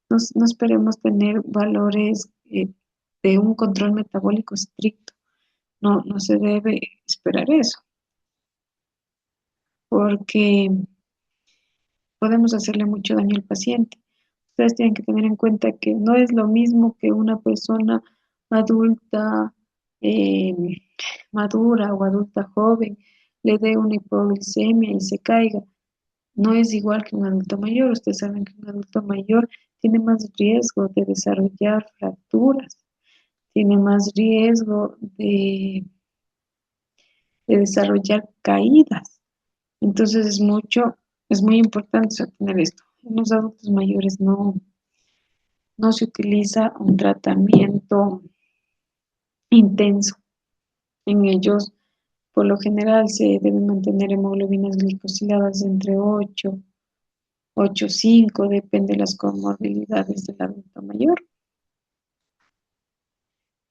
No esperemos tener valores de un control metabólico estricto. No se debe esperar eso, porque podemos hacerle mucho daño al paciente. Ustedes tienen que tener en cuenta que no es lo mismo que una persona adulta, eh, madura o adulta joven le dé una hipoglicemia y se caiga. No es igual que un adulto mayor. Ustedes saben que un adulto mayor tiene más riesgo de desarrollar fracturas, tiene más riesgo de desarrollar caídas. Entonces es muy importante sostener esto. En los adultos mayores no se utiliza un tratamiento intenso. En ellos, por lo general, se deben mantener hemoglobinas glicosiladas entre 8,5, depende de las comorbilidades del adulto mayor.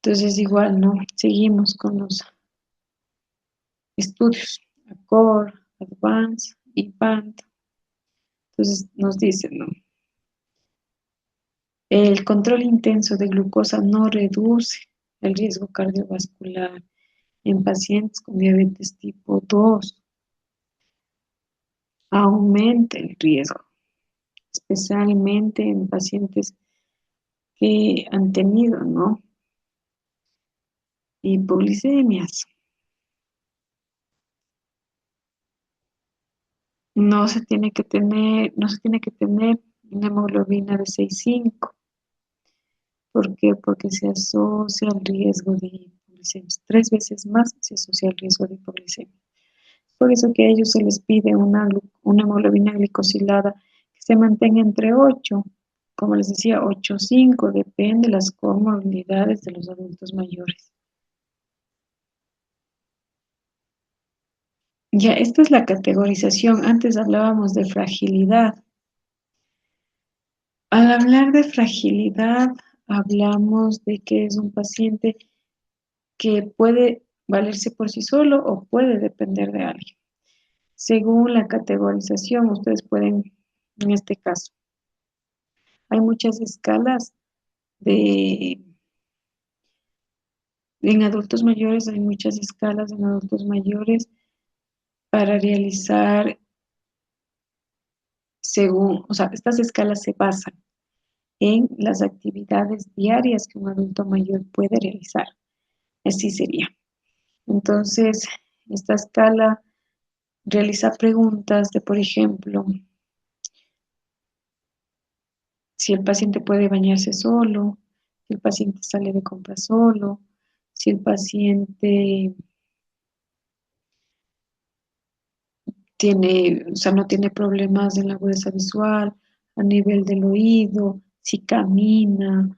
Entonces, igual, ¿no? Seguimos con los estudios, ACORD, ADVANCE y BAND. Entonces, nos dicen, ¿no? El control intenso de glucosa no reduce el riesgo cardiovascular en pacientes con diabetes tipo 2, aumenta el riesgo, especialmente en pacientes que han tenido, ¿no? Hipoglicemias. No se tiene que tener una hemoglobina de 6,5. ¿Por qué? Porque se asocia al riesgo de hipoglicemia. 3 veces más se asocia al riesgo de hipoglicemia. Por eso que a ellos se les pide una hemoglobina glicosilada que se mantenga entre 8, como les decía, 8,5, depende de las comorbilidades de los adultos mayores. Ya, esta es la categorización. Antes hablábamos de fragilidad. Al hablar de fragilidad, hablamos de que es un paciente que puede valerse por sí solo o puede depender de alguien. Según la categorización, ustedes pueden, en este caso, hay muchas escalas de, en adultos mayores, hay muchas escalas en adultos mayores para realizar según, o sea, estas escalas se basan en las actividades diarias que un adulto mayor puede realizar. Así sería. Entonces, esta escala realiza preguntas de, por ejemplo, si el paciente puede bañarse solo, si el paciente sale de compras solo, si el paciente tiene, o sea, no tiene problemas en la agudeza visual, a nivel del oído, si camina,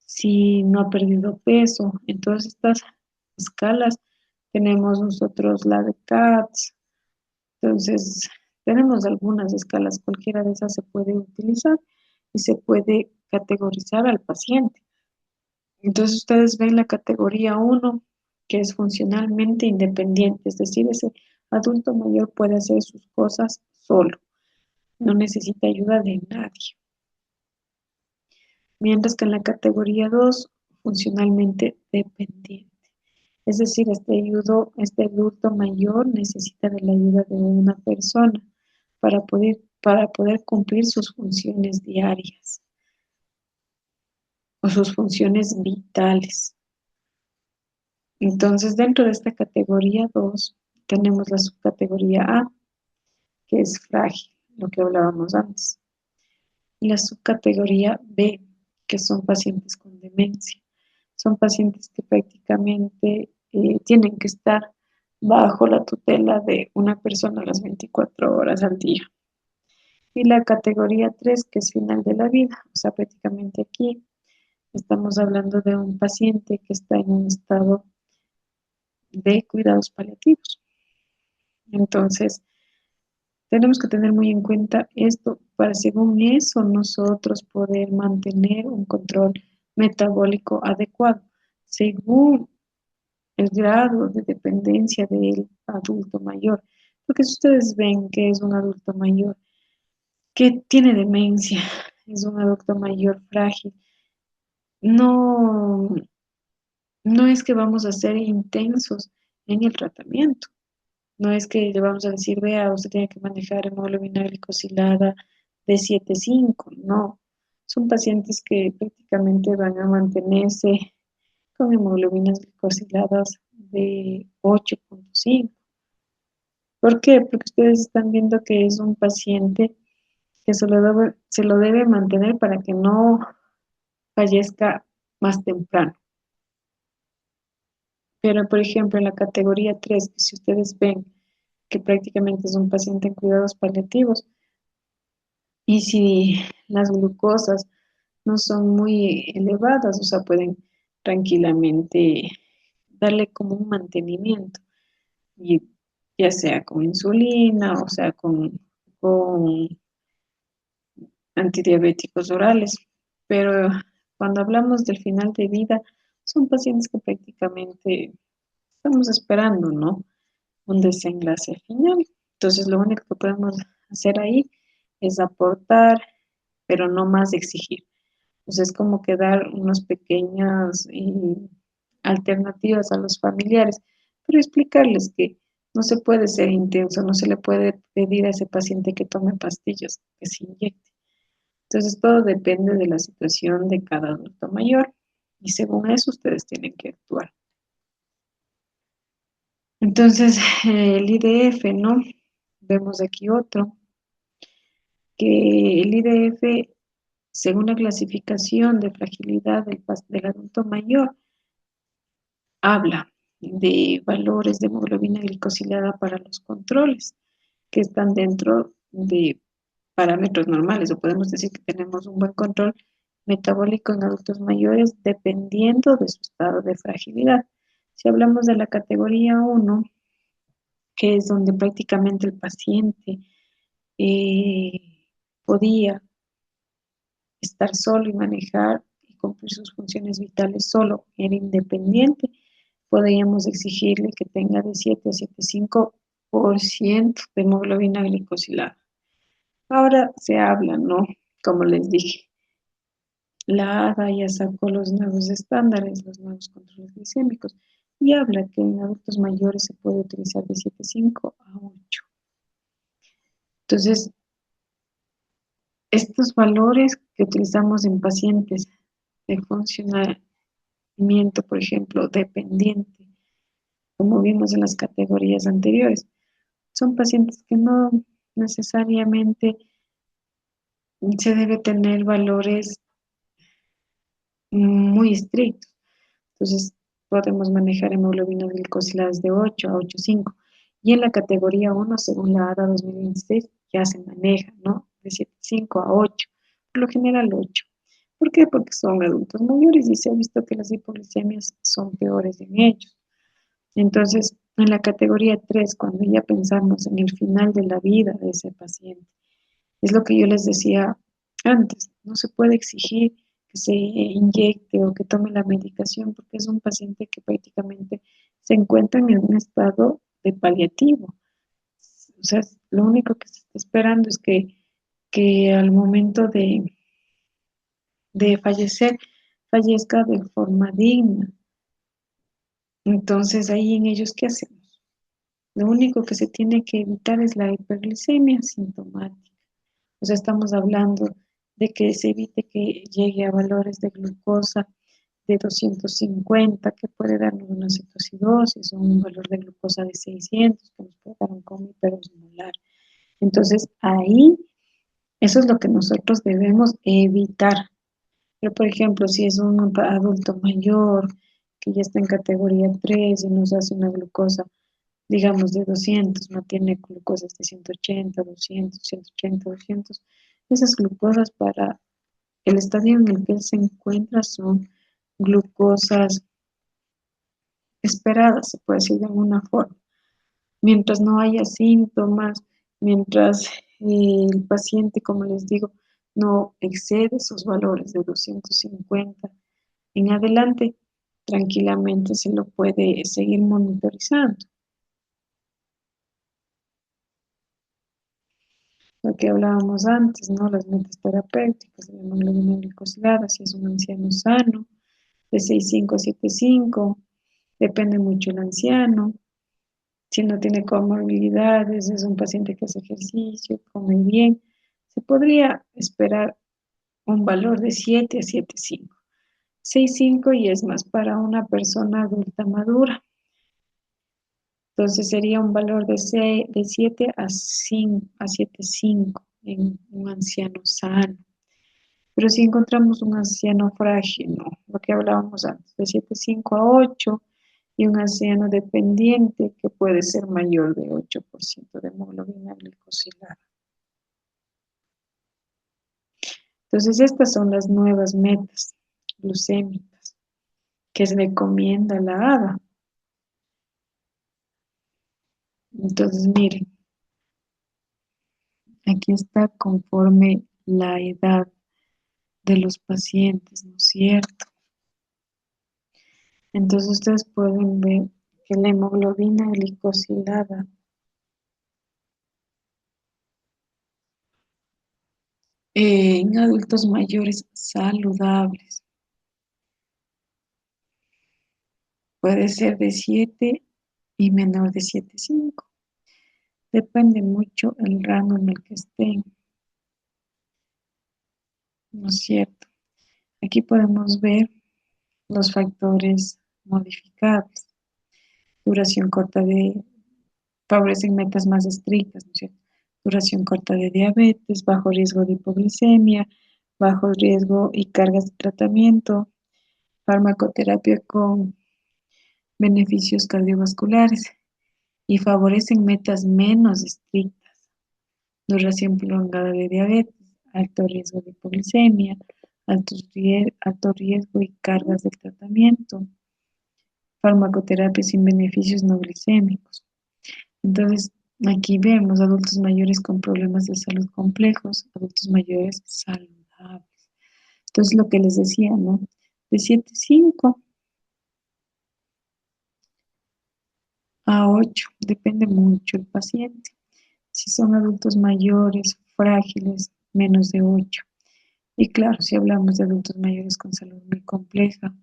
si no ha perdido peso. En todas estas escalas tenemos nosotros la de CATS. Entonces, tenemos algunas escalas, cualquiera de esas se puede utilizar y se puede categorizar al paciente. Entonces, ustedes ven la categoría 1, que es funcionalmente independiente, es decir, ese adulto mayor puede hacer sus cosas solo, no necesita ayuda de nadie. Mientras que en la categoría 2, funcionalmente dependiente. Es decir, este adulto mayor necesita de la ayuda de una persona para poder cumplir sus funciones diarias o sus funciones vitales. Entonces, dentro de esta categoría 2 tenemos la subcategoría A, que es frágil, lo que hablábamos antes, y la subcategoría B, que son pacientes con demencia. Son pacientes que prácticamente tienen que estar bajo la tutela de una persona las 24 horas al día. Y la categoría 3 que es final de la vida, o sea, prácticamente aquí estamos hablando de un paciente que está en un estado de cuidados paliativos. Entonces, tenemos que tener muy en cuenta esto para, según eso, nosotros poder mantener un control metabólico adecuado, según el grado de dependencia del adulto mayor. Porque si ustedes ven que es un adulto mayor que tiene demencia, es un adulto mayor frágil, no, no es que vamos a ser intensos en el tratamiento. No es que le vamos a decir, vea, usted tiene que manejar hemoglobina glicosilada de 7,5, no. Son pacientes que prácticamente van a mantenerse con hemoglobinas glicosiladas de 8,5. ¿Por qué? Porque ustedes están viendo que es un paciente que se lo debe mantener para que no fallezca más temprano. Pero, por ejemplo, en la categoría 3, que si ustedes ven que prácticamente es un paciente en cuidados paliativos, y si las glucosas no son muy elevadas, o sea, pueden tranquilamente darle como un mantenimiento, y ya sea con insulina, o sea, con antidiabéticos orales. Pero cuando hablamos del final de vida, son pacientes que prácticamente estamos esperando, ¿no? Un desenlace final. Entonces, lo único que podemos hacer ahí es aportar, pero no más exigir. Entonces, es como que dar unas pequeñas alternativas a los familiares, pero explicarles que no se puede ser intenso, no se le puede pedir a ese paciente que tome pastillas, que se inyecte. Entonces, todo depende de la situación de cada adulto mayor y según eso ustedes tienen que actuar. Entonces, el IDF, ¿no? Vemos aquí otro, que el IDF, según la clasificación de fragilidad del adulto mayor, habla de valores de hemoglobina glicosilada para los controles, que están dentro de parámetros normales, o podemos decir que tenemos un buen control metabólico en adultos mayores dependiendo de su estado de fragilidad. Si hablamos de la categoría 1, que es donde prácticamente el paciente eh, podía estar solo y manejar y cumplir sus funciones vitales solo, era independiente, podríamos exigirle que tenga de 7 a 7,5% de hemoglobina glicosilada. Ahora se habla, ¿no? Como les dije, la ADA ya sacó los nuevos estándares, los nuevos controles glicémicos, y habla que en adultos mayores se puede utilizar de 7,5 a 8. Entonces, estos valores que utilizamos en pacientes de funcionamiento, por ejemplo, dependiente, como vimos en las categorías anteriores, son pacientes que no necesariamente se debe tener valores muy estrictos. Entonces, podemos manejar hemoglobinas glicosiladas de 8 a 8,5. Y en la categoría 1, según la ADA 2026, ya se maneja, ¿no? De 7,5 a 8. Por lo general 8. ¿Por qué? Porque son adultos mayores y se ha visto que las hipoglicemias son peores en ellos. Entonces, en la categoría 3, cuando ya pensamos en el final de la vida de ese paciente, es lo que yo les decía antes, no se puede exigir que se inyecte o que tome la medicación porque es un paciente que prácticamente se encuentra en un estado de paliativo. O sea, lo único que se está esperando es que al momento de fallecer, fallezca de forma digna. Entonces, ahí en ellos, ¿qué hacemos? Lo único que se tiene que evitar es la hiperglicemia sintomática. O sea, estamos hablando de que se evite que llegue a valores de glucosa de 250 que puede darnos una cetocidosis o un valor de glucosa de 600 que nos puede dar un coma hiperosmolar. Entonces, ahí, eso es lo que nosotros debemos evitar. Pero, por ejemplo, si es un adulto mayor que ya está en categoría 3 y nos hace una glucosa, digamos, de 200, no tiene glucosas de 180, 200, 180, 200, esas glucosas para el estadio en el que él se encuentra son glucosas esperadas, se puede decir de alguna forma. Mientras no haya síntomas, mientras el paciente, como les digo, no excede esos valores de 250 en adelante, tranquilamente se lo puede seguir monitorizando. Lo que hablábamos antes, ¿no? Las metas terapéuticas, la hemoglobina glicosilada, si es un anciano sano, de 6,5 a 7,5, depende mucho el anciano. Si no tiene comorbilidades, es un paciente que hace ejercicio, come bien, se podría esperar un valor de 7 a 7,5. 6,5 y es más para una persona adulta madura. Entonces sería un valor de 7 a 5, a 7,5 en un anciano sano. Pero si encontramos un anciano frágil, ¿no? Lo que hablábamos antes, de 7,5 a 8, y un anciano dependiente que puede ser mayor de 8% de hemoglobina glicosilada. Entonces, estas son las nuevas metas glucémicas que se recomienda la ADA. Entonces, miren, aquí está conforme la edad de los pacientes, ¿no es cierto? Entonces, ustedes pueden ver que la hemoglobina glicosilada en adultos mayores saludables puede ser de 7 y menor de 7,5. Depende mucho el rango en el que estén, ¿no es cierto? Aquí podemos ver los factores modificables. Duración corta de, favorecen metas más estrictas, ¿no es cierto? Duración corta de diabetes, bajo riesgo de hipoglicemia, bajo riesgo y cargas de tratamiento, farmacoterapia con beneficios cardiovasculares y favorecen metas menos estrictas. Duración prolongada de diabetes, alto riesgo de hipoglicemia, alto riesgo y cargas de tratamiento, farmacoterapia sin beneficios no glicémicos. Entonces, aquí vemos adultos mayores con problemas de salud complejos, adultos mayores saludables. Entonces, lo que les decía, ¿no? De 7,5 a 8, depende mucho el paciente. Si son adultos mayores, frágiles, menos de 8. Y claro, si hablamos de adultos mayores con salud muy compleja,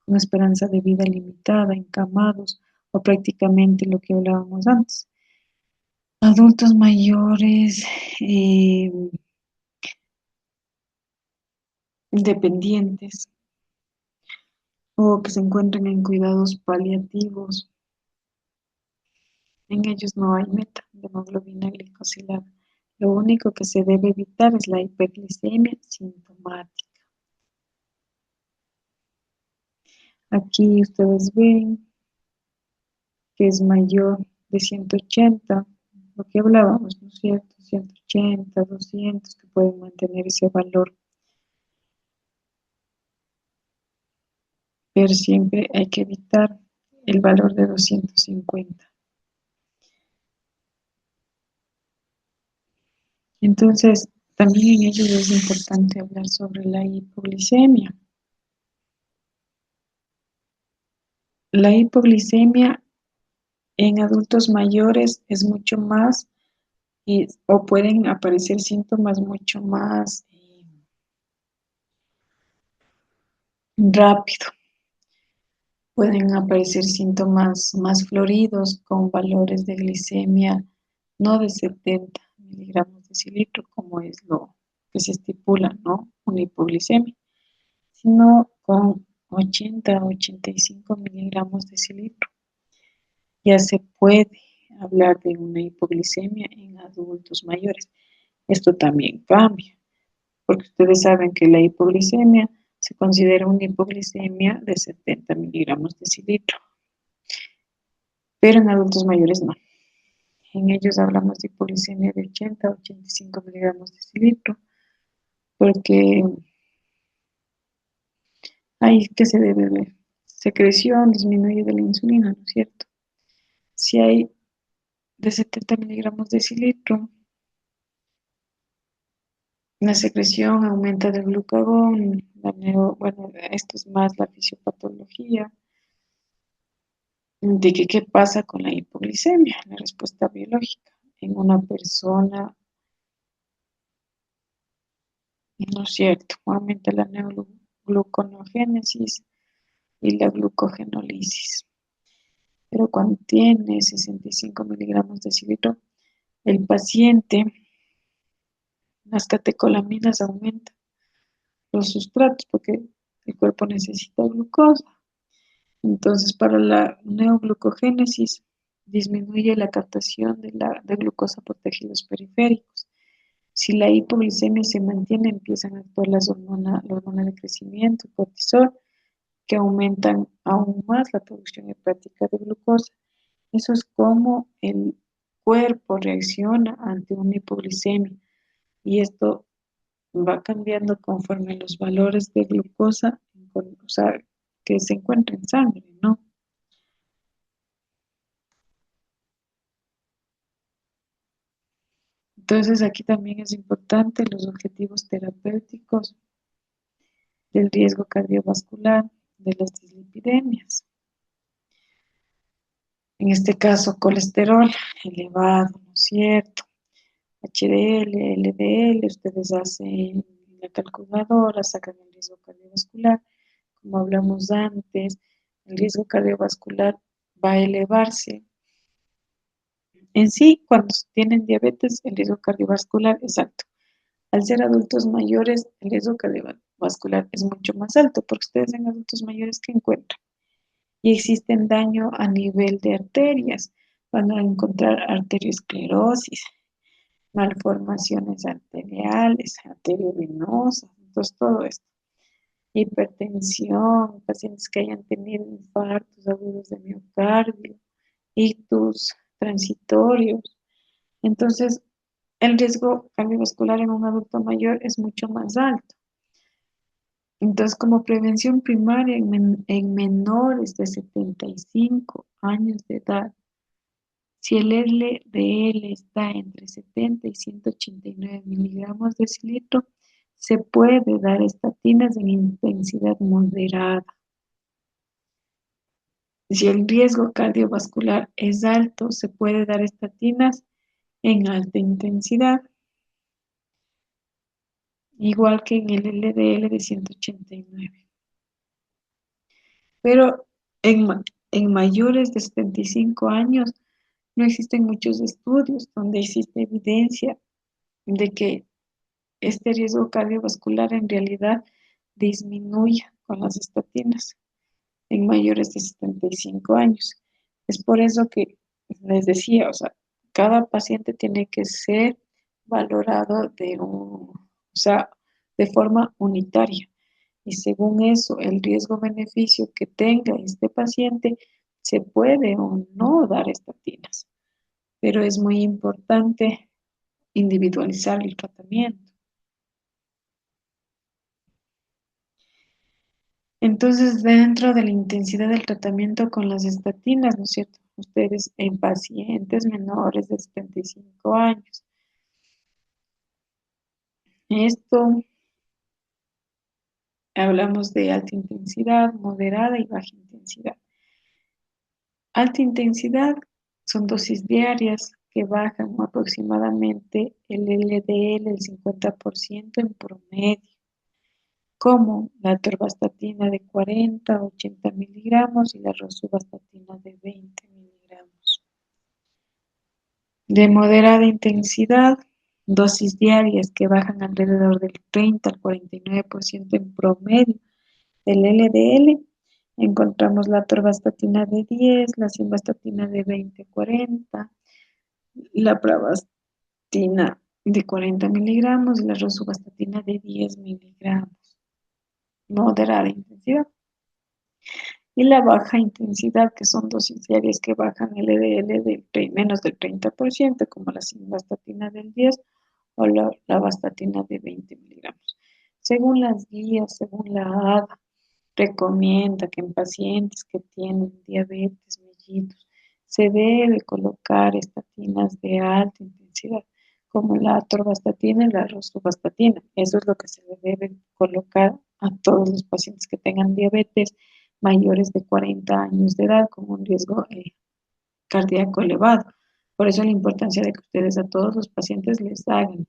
con esperanza de vida limitada, encamados, o prácticamente lo que hablábamos antes. Adultos mayores dependientes o que se encuentran en cuidados paliativos, en ellos no hay meta de hemoglobina glicosilada. Lo único que se debe evitar es la hiperglicemia sintomática. Aquí ustedes ven que es mayor de 180, lo que hablábamos, ¿no es cierto? 180, 200, que pueden mantener ese valor, pero siempre hay que evitar el valor de 250. Entonces, también en ellos es importante hablar sobre la hipoglicemia. La hipoglicemia en adultos mayores es mucho más, o pueden aparecer síntomas mucho más rápido. Pueden aparecer síntomas más floridos con valores de glicemia no de 70 miligramos de cilitro, como es lo que se estipula, ¿no? Una hipoglicemia, sino con 80 a 85 miligramos de cilitro. Ya se puede hablar de una hipoglicemia en adultos mayores. Esto también cambia, porque ustedes saben que la hipoglicemia se considera una hipoglicemia de 70 miligramos de cilitro, pero en adultos mayores no. En ellos hablamos de hipoglicemia de 80 a 85 miligramos de cilitro, porque ahí que se debe ver secreción, disminuye de la insulina, ¿no es cierto? Si hay de 70 miligramos de cilitro, la secreción aumenta del glucagón, bueno, esto es más la fisiopatología, de que qué pasa con la hipoglicemia, la respuesta biológica en una persona, ¿no es cierto? Aumenta la neogluconogénesis y la glucogenólisis. Pero cuando tiene 65 miligramos de cilitro, el paciente, las catecolaminas aumentan los sustratos porque el cuerpo necesita glucosa. Entonces, para la neoglucogénesis, disminuye la captación de glucosa por tejidos periféricos. Si la hipoglicemia se mantiene, empiezan a actuar la hormona de crecimiento, cortisol, que aumentan aún más la producción hepática de glucosa. Eso es como el cuerpo reacciona ante una hipoglicemia y esto va cambiando conforme los valores de glucosa, o sea, que se encuentran en sangre, ¿no? Entonces aquí también es importante los objetivos terapéuticos del riesgo cardiovascular de las dislipidemias. En este caso, colesterol elevado, ¿no es cierto? HDL, LDL, ustedes hacen la calculadora, sacan el riesgo cardiovascular. Como hablamos antes, el riesgo cardiovascular va a elevarse. En sí, cuando tienen diabetes, el riesgo cardiovascular es alto. Al ser adultos mayores, el riesgo cardiovascular es mucho más alto, porque ustedes en adultos mayores que encuentran y existen daño a nivel de arterias. Van a encontrar arteriosclerosis, malformaciones arteriales, arteriovenosas, entonces todo esto. Hipertensión, pacientes que hayan tenido infartos agudos de miocardio, ictus transitorios. Entonces, el riesgo cardiovascular en un adulto mayor es mucho más alto. Entonces, como prevención primaria en menores de 75 años de edad, si el LDL está entre 70 y 189 miligramos de cilitro, se puede dar estatinas en intensidad moderada. Si el riesgo cardiovascular es alto, se puede dar estatinas en alta intensidad, igual que en el LDL de 189. Pero en, en mayores de 75 años no existen muchos estudios donde existe evidencia de que este riesgo cardiovascular en realidad disminuye con las estatinas en mayores de 75 años. Es por eso que les decía, o sea, cada paciente tiene que ser valorado o sea, de forma unitaria. Y según eso, el riesgo-beneficio que tenga este paciente, se puede o no dar estatinas. Pero es muy importante individualizar el tratamiento. Entonces, dentro de la intensidad del tratamiento con las estatinas, ¿no es cierto? Ustedes en pacientes menores de 75 años. Esto hablamos de alta intensidad, moderada y baja intensidad. Alta intensidad son dosis diarias que bajan aproximadamente el LDL el 50% en promedio, como la atorvastatina de 40 a 80 miligramos y la rosuvastatina de 20 miligramos. De moderada intensidad, dosis diarias que bajan alrededor del 30 al 49% en promedio, del LDL, encontramos la atorvastatina de 10, la simvastatina de 20-40, la pravastatina de 40 miligramos y la rosuvastatina de 10 miligramos, moderada intensidad. Y la baja intensidad, que son dosis diarias que bajan el LDL de menos del 30%, como la simvastatina del 10 o la vastatina de 20 miligramos. Según las guías, según la ADA, recomienda que en pacientes que tienen diabetes mellitus se debe colocar estatinas de alta intensidad, como la atorvastatina y la rosuvastatina. Eso es lo que se le debe colocar a todos los pacientes que tengan diabetes mayores de 40 años de edad con un riesgo cardíaco elevado. Por eso la importancia de que ustedes a todos los pacientes les hagan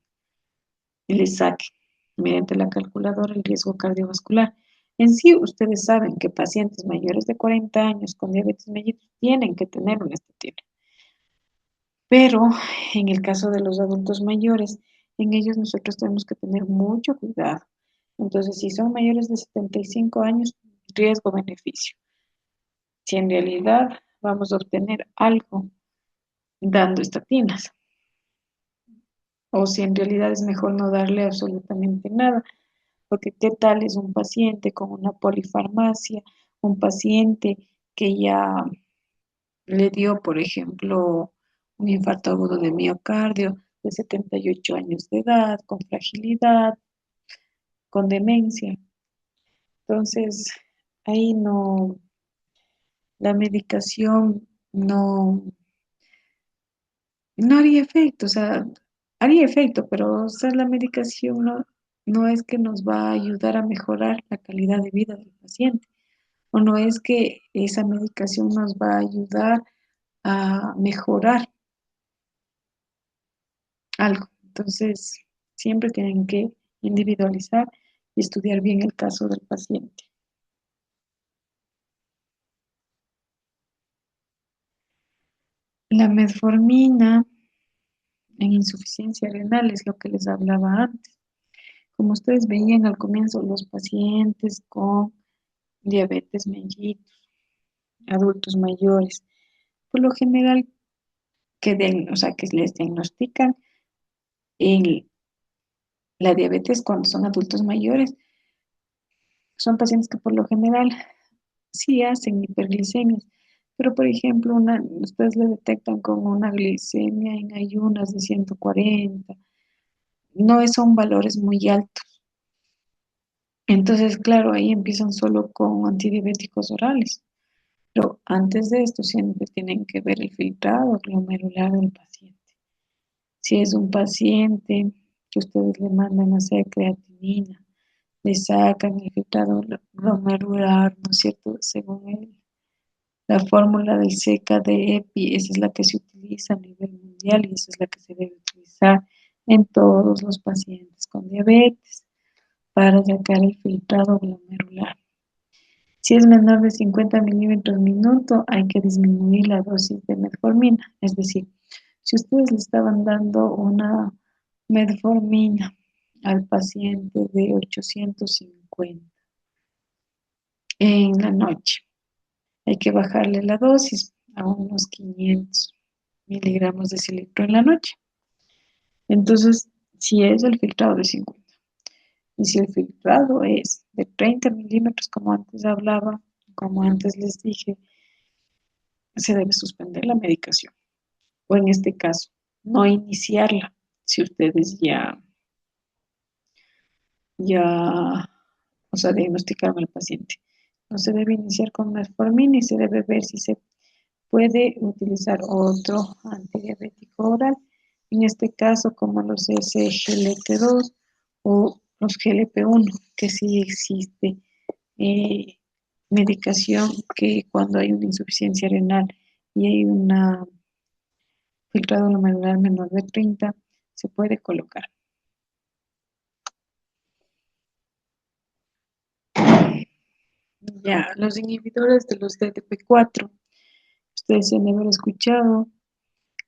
y les saquen mediante la calculadora el riesgo cardiovascular. En sí, ustedes saben que pacientes mayores de 40 años con diabetes mellitus tienen que tener una estatina. Pero en el caso de los adultos mayores, en ellos nosotros tenemos que tener mucho cuidado. Entonces, si son mayores de 75 años, riesgo-beneficio. Si en realidad vamos a obtener algo dando estatinas, o si en realidad es mejor no darle absolutamente nada, porque qué tal es un paciente con una polifarmacia, un paciente que ya le dio, por ejemplo, un infarto agudo de miocardio de 78 años de edad, con fragilidad, con demencia. Entonces, ahí no, la medicación no haría efecto, o sea, haría efecto, pero o sea, la medicación no es que nos va a ayudar a mejorar la calidad de vida del paciente, o no es que esa medicación nos va a ayudar a mejorar algo. Entonces, siempre tienen que individualizar y estudiar bien el caso del paciente. La metformina en insuficiencia renal es lo que les hablaba antes. Como ustedes veían al comienzo, los pacientes con diabetes mellitus, adultos mayores, por lo general o sea, que les diagnostican el- la diabetes cuando son adultos mayores, son pacientes que por lo general sí hacen hiperglicemias, pero por ejemplo, ustedes le detectan con una glicemia en ayunas de 140, no son valores muy altos. Entonces, claro, ahí empiezan solo con antidiabéticos orales. Pero antes de esto siempre tienen que ver el filtrado glomerular del paciente. Si es un paciente que ustedes le mandan a hacer creatinina, le sacan el filtrado glomerular, ¿no es cierto? Según la fórmula del CKD-EPI, esa es la que se utiliza a nivel mundial y esa es la que se debe utilizar en todos los pacientes con diabetes para sacar el filtrado glomerular. Si es menor de 50 milímetros minuto, hay que disminuir la dosis de metformina. Es decir, si ustedes le estaban dando una metformina al paciente de 850 en la noche, hay que bajarle la dosis a unos 500 miligramos de cilitro en la noche. Entonces, si es el filtrado de 50 y si el filtrado es de 30 milímetros, como antes hablaba, como antes les dije, se debe suspender la medicación o en este caso, no iniciarla si ustedes ya, o sea, diagnosticaron al paciente. No se debe iniciar con metformina y se debe ver si se puede utilizar otro antidiabético oral, en este caso como los SGLT2 o los GLP-1, que sí existe eh, medicación que cuando hay una insuficiencia renal y hay una filtrado glomerular menor de 30 se puede colocar. Ya, los inhibidores de los DDP4, ustedes ya han de haber escuchado,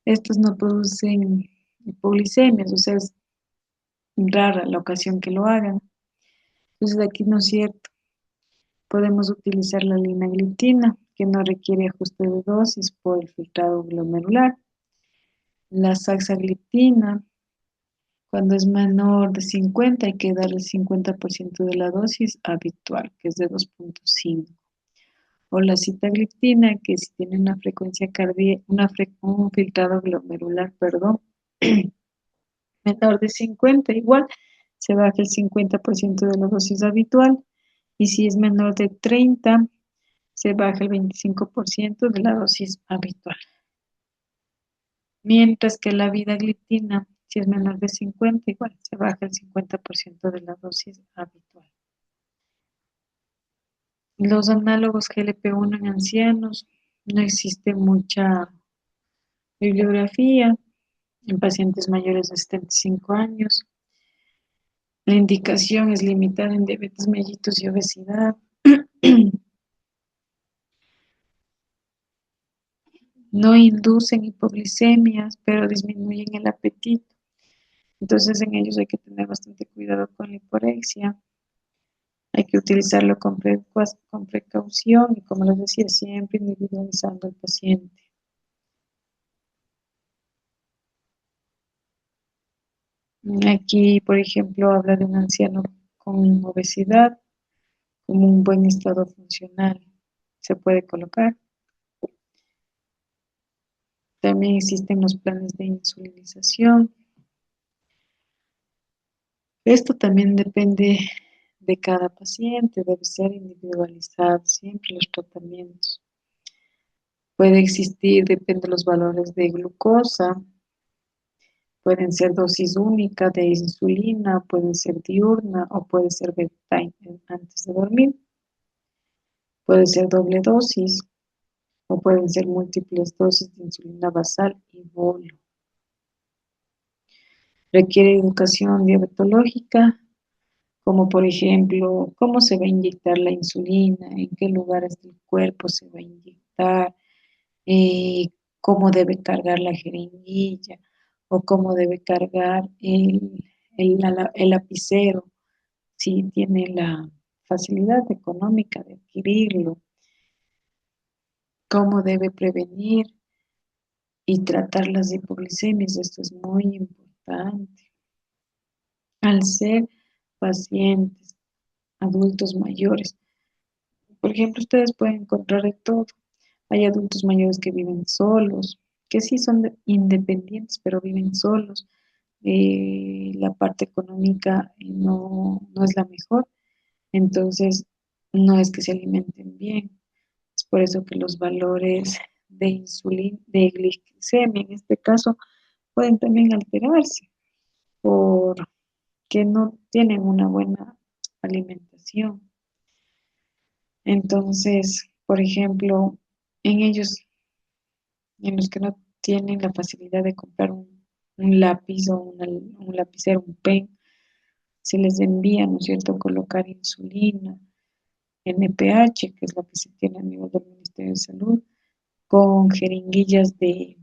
estos no producen hipoglicemias, o sea, es rara la ocasión que lo hagan. Entonces aquí no es cierto. Podemos utilizar la linagliptina, que no requiere ajuste de dosis por el filtrado glomerular. La saxagliptina, cuando es menor de 50, hay que darle el 50% de la dosis habitual, que es de 2,5. O la sitagliptina, que si tiene una frecuencia cardíaca, un filtrado glomerular, perdón, menor de 50, igual se baja el 50% de la dosis habitual. Y si es menor de 30, se baja el 25% de la dosis habitual. Mientras que la vidagliptina, si es menor de 50, igual se baja el 50% de la dosis habitual. Los análogos GLP-1 en ancianos, no existe mucha bibliografía en pacientes mayores de 75 años. La indicación es limitada en diabetes mellitus y obesidad. No inducen hipoglicemias, pero disminuyen el apetito. Entonces en ellos hay que tener bastante cuidado con la hiporexia. Hay que utilizarlo con precaución y, como les decía, siempre individualizando al paciente. Aquí, por ejemplo, habla de un anciano con obesidad, con un buen estado funcional. Se puede colocar. También existen los planes de insulinización. Esto también depende de cada paciente, debe ser individualizado siempre los tratamientos. Puede existir, depende de los valores de glucosa, pueden ser dosis única de insulina, pueden ser diurna o puede ser bedtime antes de dormir. Puede ser doble dosis o pueden ser múltiples dosis de insulina basal y bolo. Requiere educación diabetológica, como por ejemplo, cómo se va a inyectar la insulina, en qué lugares del cuerpo se va a inyectar, eh, cómo debe cargar la jeringuilla o cómo debe cargar el lapicero, si tiene la facilidad económica de adquirirlo, cómo debe prevenir y tratar las hipoglicemias. Esto es muy importante. Al ser pacientes adultos mayores, por ejemplo, ustedes pueden encontrar de todo. Hay adultos mayores que viven solos, que sí son independientes, pero viven solos. La parte económica no es la mejor, entonces no es que se alimenten bien. Es por eso que los valores de insulina, de glicemia en este caso, pueden también alterarse porque no tienen una buena alimentación. Entonces, por ejemplo, en ellos, en los que no tienen la facilidad de comprar un lápiz o un lapicero, un pen, se les envía, ¿no es cierto?, colocar insulina, NPH, que es lo que se tiene a nivel del Ministerio de Salud, con jeringuillas de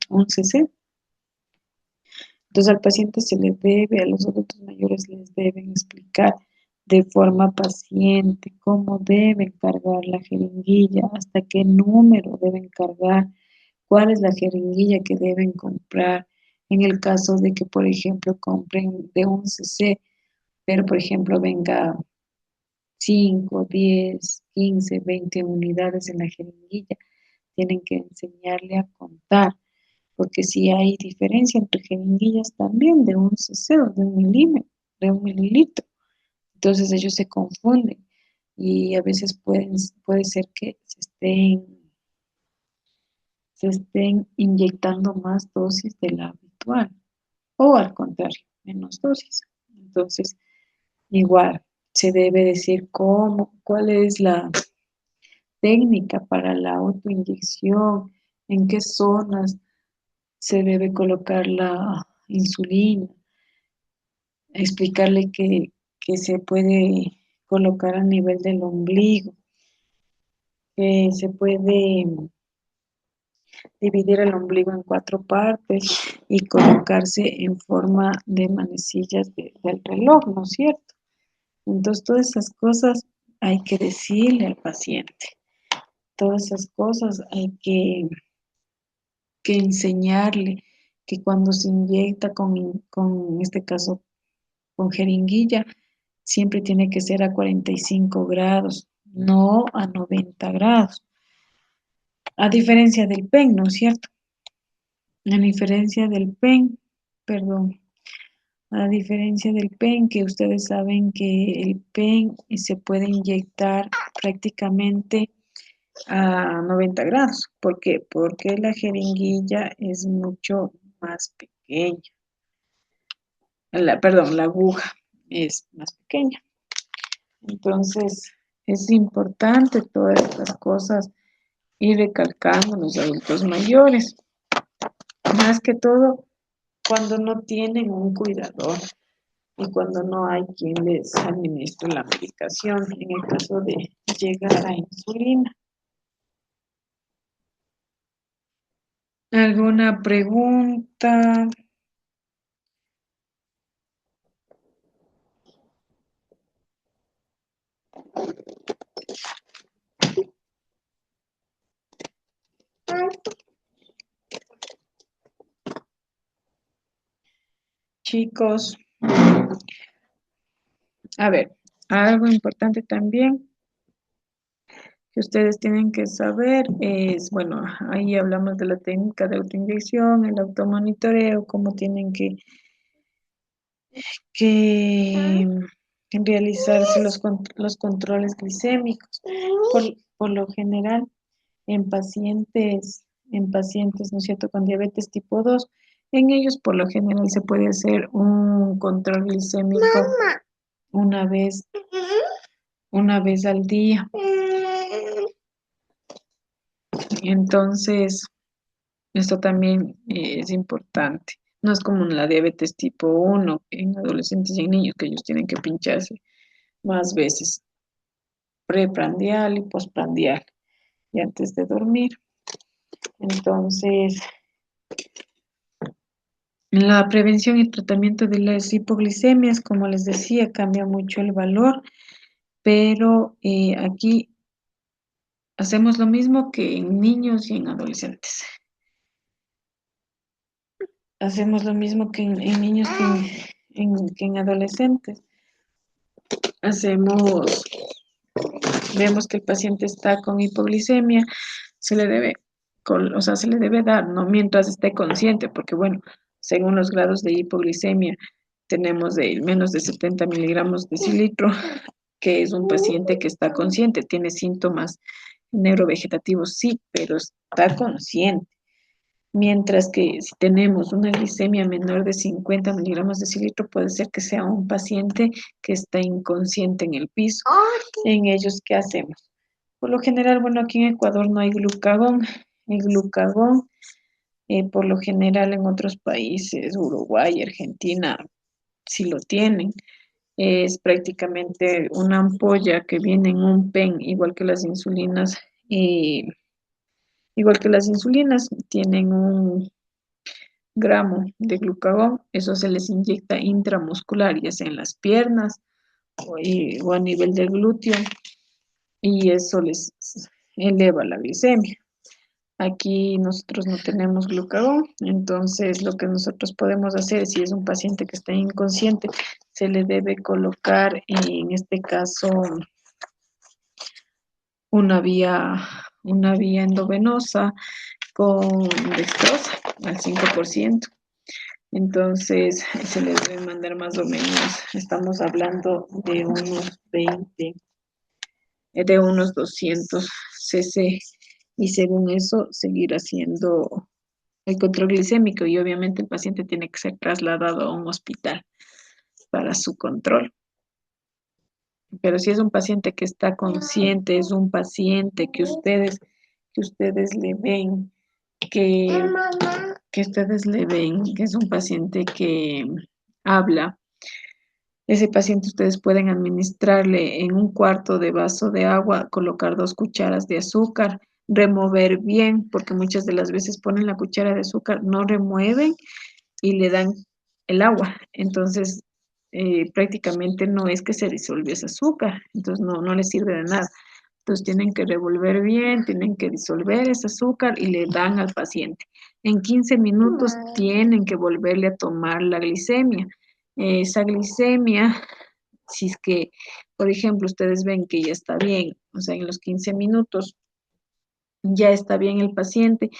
11 cc. Entonces al paciente se le debe, a los adultos mayores les deben explicar de forma paciente cómo deben cargar la jeringuilla, hasta qué número deben cargar, cuál es la jeringuilla que deben comprar. En el caso de que, por ejemplo, compren de 11 cc, pero por ejemplo venga 5, 10, 15, 20 unidades en la jeringuilla, tienen que enseñarle a contar, porque si hay diferencia entre jeringuillas también de 11 cc o de 1 milímetro, de 1 mililitro, entonces ellos se confunden y a veces puede ser que se estén inyectando más dosis de la habitual o al contrario, menos dosis. Entonces, igual se debe decir cuál es la técnica para la autoinyección, en qué zonas se debe colocar la insulina, explicarle que se puede colocar a nivel del ombligo, que se puede dividir el ombligo en 4 partes y colocarse en forma de manecillas del reloj, ¿no es cierto? Entonces, todas esas cosas hay que decirle al paciente. Todas esas cosas hay que enseñarle que cuando se inyecta en este caso, con jeringuilla, siempre tiene que ser a 45 grados, no a 90 grados. A diferencia del PEN, ¿no es cierto? A diferencia del PEN, perdón, a diferencia del PEN, que ustedes saben que el PEN se puede inyectar prácticamente a 90 grados. ¿Por qué? Porque la jeringuilla es mucho más pequeña. Perdón, la aguja es más pequeña. Entonces, es importante todas estas cosas ir recalcando en los adultos mayores. Más que todo, cuando no tienen un cuidador y cuando no hay quien les administre la medicación en el caso de llegar a insulina. ¿Alguna pregunta? Chicos, a ver, algo importante también que ustedes tienen que saber es, bueno, ahí hablamos de la técnica de autoinyección, el automonitoreo, cómo tienen que realizarse los controles glicémicos. Por lo general, en pacientes, ¿no es cierto?, con diabetes tipo 2, en ellos por lo general se puede hacer un control glicémico una vez, una vez al día. Entonces, esto también es importante. No es como la diabetes tipo 1 en adolescentes y en niños, que ellos tienen que pincharse más veces, preprandial y postprandial, y antes de dormir. Entonces, la prevención y tratamiento de las hipoglicemias, como les decía, cambia mucho el valor, pero aquí hacemos lo mismo que en niños y en adolescentes. Hacemos lo mismo que en niños que en adolescentes. Hacemos, vemos que el paciente está con hipoglicemia, se le debe, o sea, se le debe dar, ¿no? Mientras esté consciente, porque bueno, según los grados de hipoglicemia, tenemos de menos de 70 miligramos de cilitro, que es un paciente que está consciente, tiene síntomas neurovegetativos, sí, pero está consciente. Mientras que si tenemos una glicemia menor de 50 miligramos de cilitro, puede ser que sea un paciente que está inconsciente en el piso. En ellos, ¿qué hacemos? Por lo general, bueno, aquí en Ecuador no hay glucagón. El glucagón, por lo general en otros países, Uruguay, Argentina, sí lo tienen. Es prácticamente una ampolla que viene en un pen, igual que las insulinas. Igual que las insulinas, tienen un gramo de glucagón, eso se les inyecta intramuscular, ya sea en las piernas o a nivel del glúteo, y eso les eleva la glicemia. Aquí nosotros no tenemos glucagón, entonces lo que nosotros podemos hacer, si es un paciente que está inconsciente, se le debe colocar, en este caso, una vía, una vía endovenosa con dextrosa al 5%. Entonces, se les debe mandar más o menos, estamos hablando de unos 20, de unos 200 cc, y según eso, seguir haciendo el control glicémico, y obviamente el paciente tiene que ser trasladado a un hospital para su control. Pero si es un paciente que está consciente, es un paciente que ustedes le ven, que, que ustedes le ven, que es un paciente que habla. Ese paciente ustedes pueden administrarle en un cuarto de vaso de agua, colocar 2 cucharas de azúcar, remover bien, porque muchas de las veces ponen la cuchara de azúcar, no remueven y le dan el agua. Entonces, prácticamente no es que se disolvió ese azúcar, entonces no le sirve de nada. Entonces tienen que revolver bien, tienen que disolver ese azúcar y le dan al paciente. En 15 minutos tienen que volverle a tomar la glicemia. Esa glicemia, si es que, por ejemplo, ustedes ven que ya está bien, o sea, en los 15 minutos ya está bien el paciente,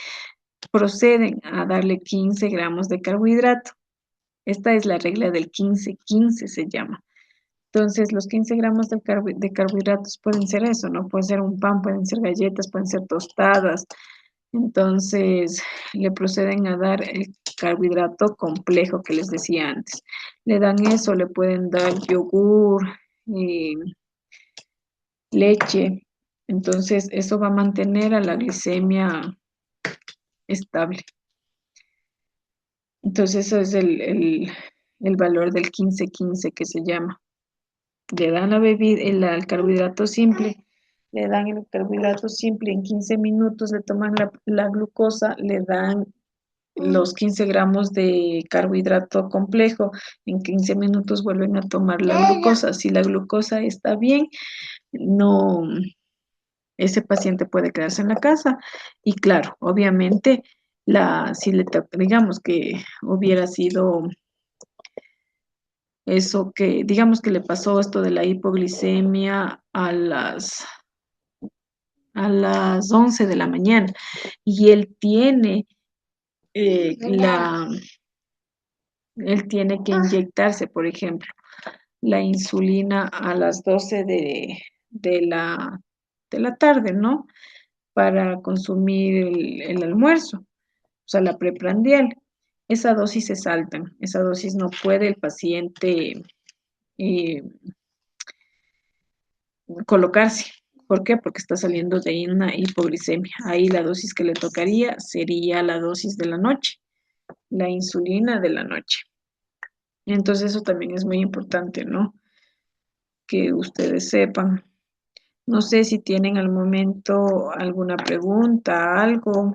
proceden a darle 15 gramos de carbohidrato. Esta es la regla del 15-15 se llama. Entonces, los 15 gramos de carbohidratos pueden ser eso, ¿no? Puede ser un pan, pueden ser galletas, pueden ser tostadas. Entonces, le proceden a dar el carbohidrato complejo que les decía antes. Le dan eso, le pueden dar yogur, eh, leche. Entonces, eso va a mantener a la glicemia estable. Entonces, eso es el valor del 15-15 que se llama. Le dan la bebida, el carbohidrato simple, le dan el carbohidrato simple en 15 minutos, le toman la glucosa, le dan los 15 gramos de carbohidrato complejo, en 15 minutos vuelven a tomar la glucosa. Si la glucosa está bien, no, ese paciente puede quedarse en la casa y claro, obviamente, si digamos que hubiera sido eso que, digamos que le pasó esto de la hipoglicemia a las 11 de la mañana y eh, la, él tiene que inyectarse, por ejemplo, la insulina a las 12 de la, de la tarde, ¿no? Para consumir el almuerzo, o sea, la preprandial. Esa dosis se saltan, esa dosis no puede el paciente eh, colocarse. ¿Por qué? Porque está saliendo de una hipoglicemia. Ahí la dosis que le tocaría sería la dosis de la noche, la insulina de la noche. Entonces eso también es muy importante, ¿no? Que ustedes sepan. No sé si tienen al momento alguna pregunta, algo.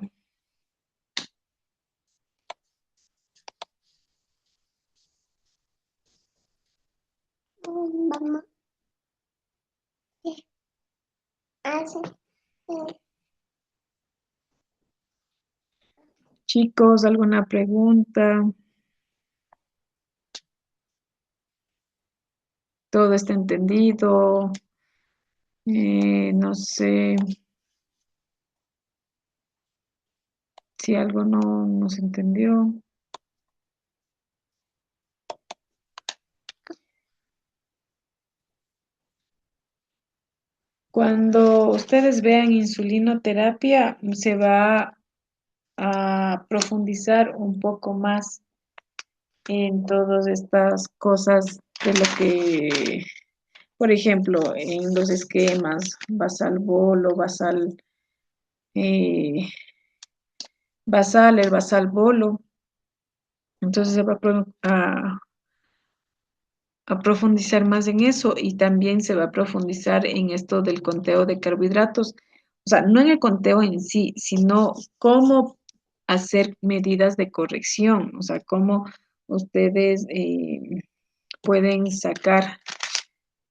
Chicos, ¿alguna pregunta? ¿Todo está entendido? No sé si algo no se entendió. Cuando ustedes vean insulinoterapia, se va a profundizar un poco más en todas estas cosas de lo que, por ejemplo, en los esquemas, basal bolo, eh, el basal bolo. Entonces se va a profundizar más en eso y también se va a profundizar en esto del conteo de carbohidratos. O sea, no en el conteo en sí, sino cómo hacer medidas de corrección, o sea, cómo ustedes pueden sacar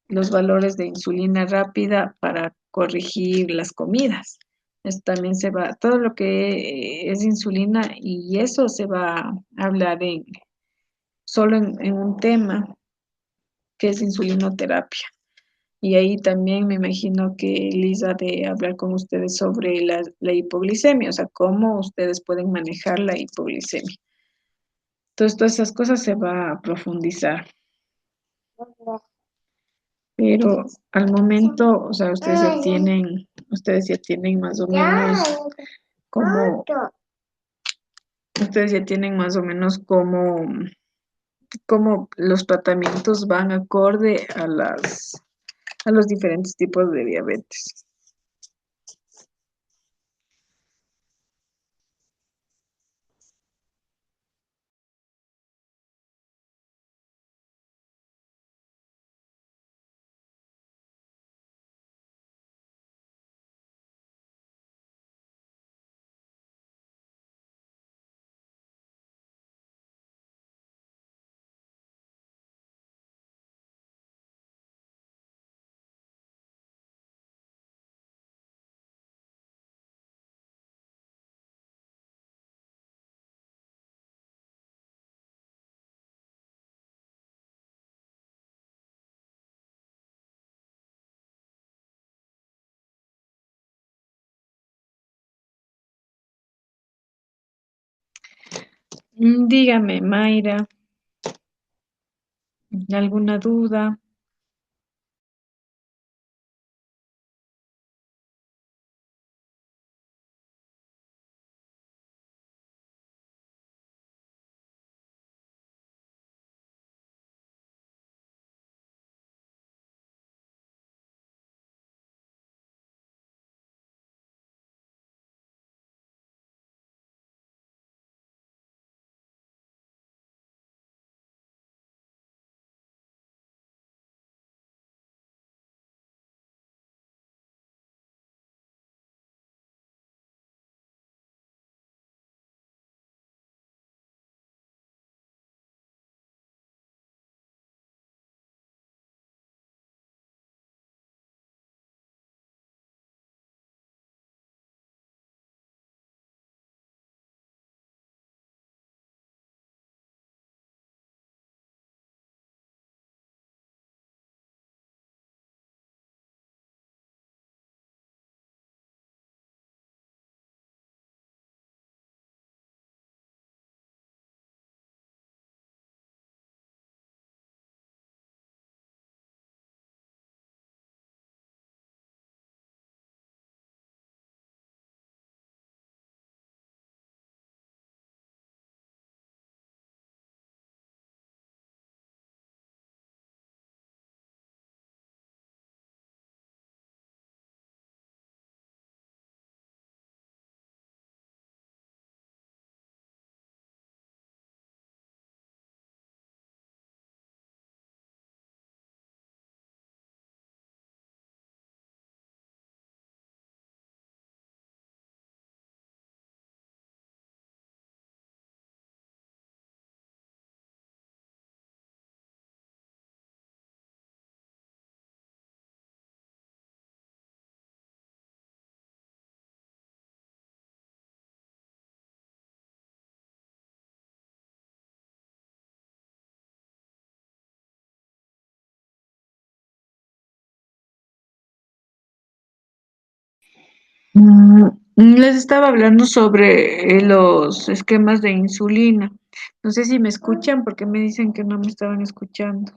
los valores de insulina rápida para corregir las comidas. Esto también todo lo que es insulina y eso se va a hablar solo en un tema que es insulinoterapia. Y ahí también me imagino que Lisa de hablar con ustedes sobre la hipoglicemia, o sea, cómo ustedes pueden manejar la hipoglicemia. Entonces, todas esas cosas se va a profundizar. Pero al momento, o sea, ustedes ya tienen más o menos como, ustedes ya tienen más o menos como los tratamientos van acorde a los diferentes tipos de diabetes. Dígame, Mayra, ¿alguna duda? Mm, Les estaba hablando sobre los esquemas de insulina. No sé si me escuchan porque me dicen que no me estaban escuchando.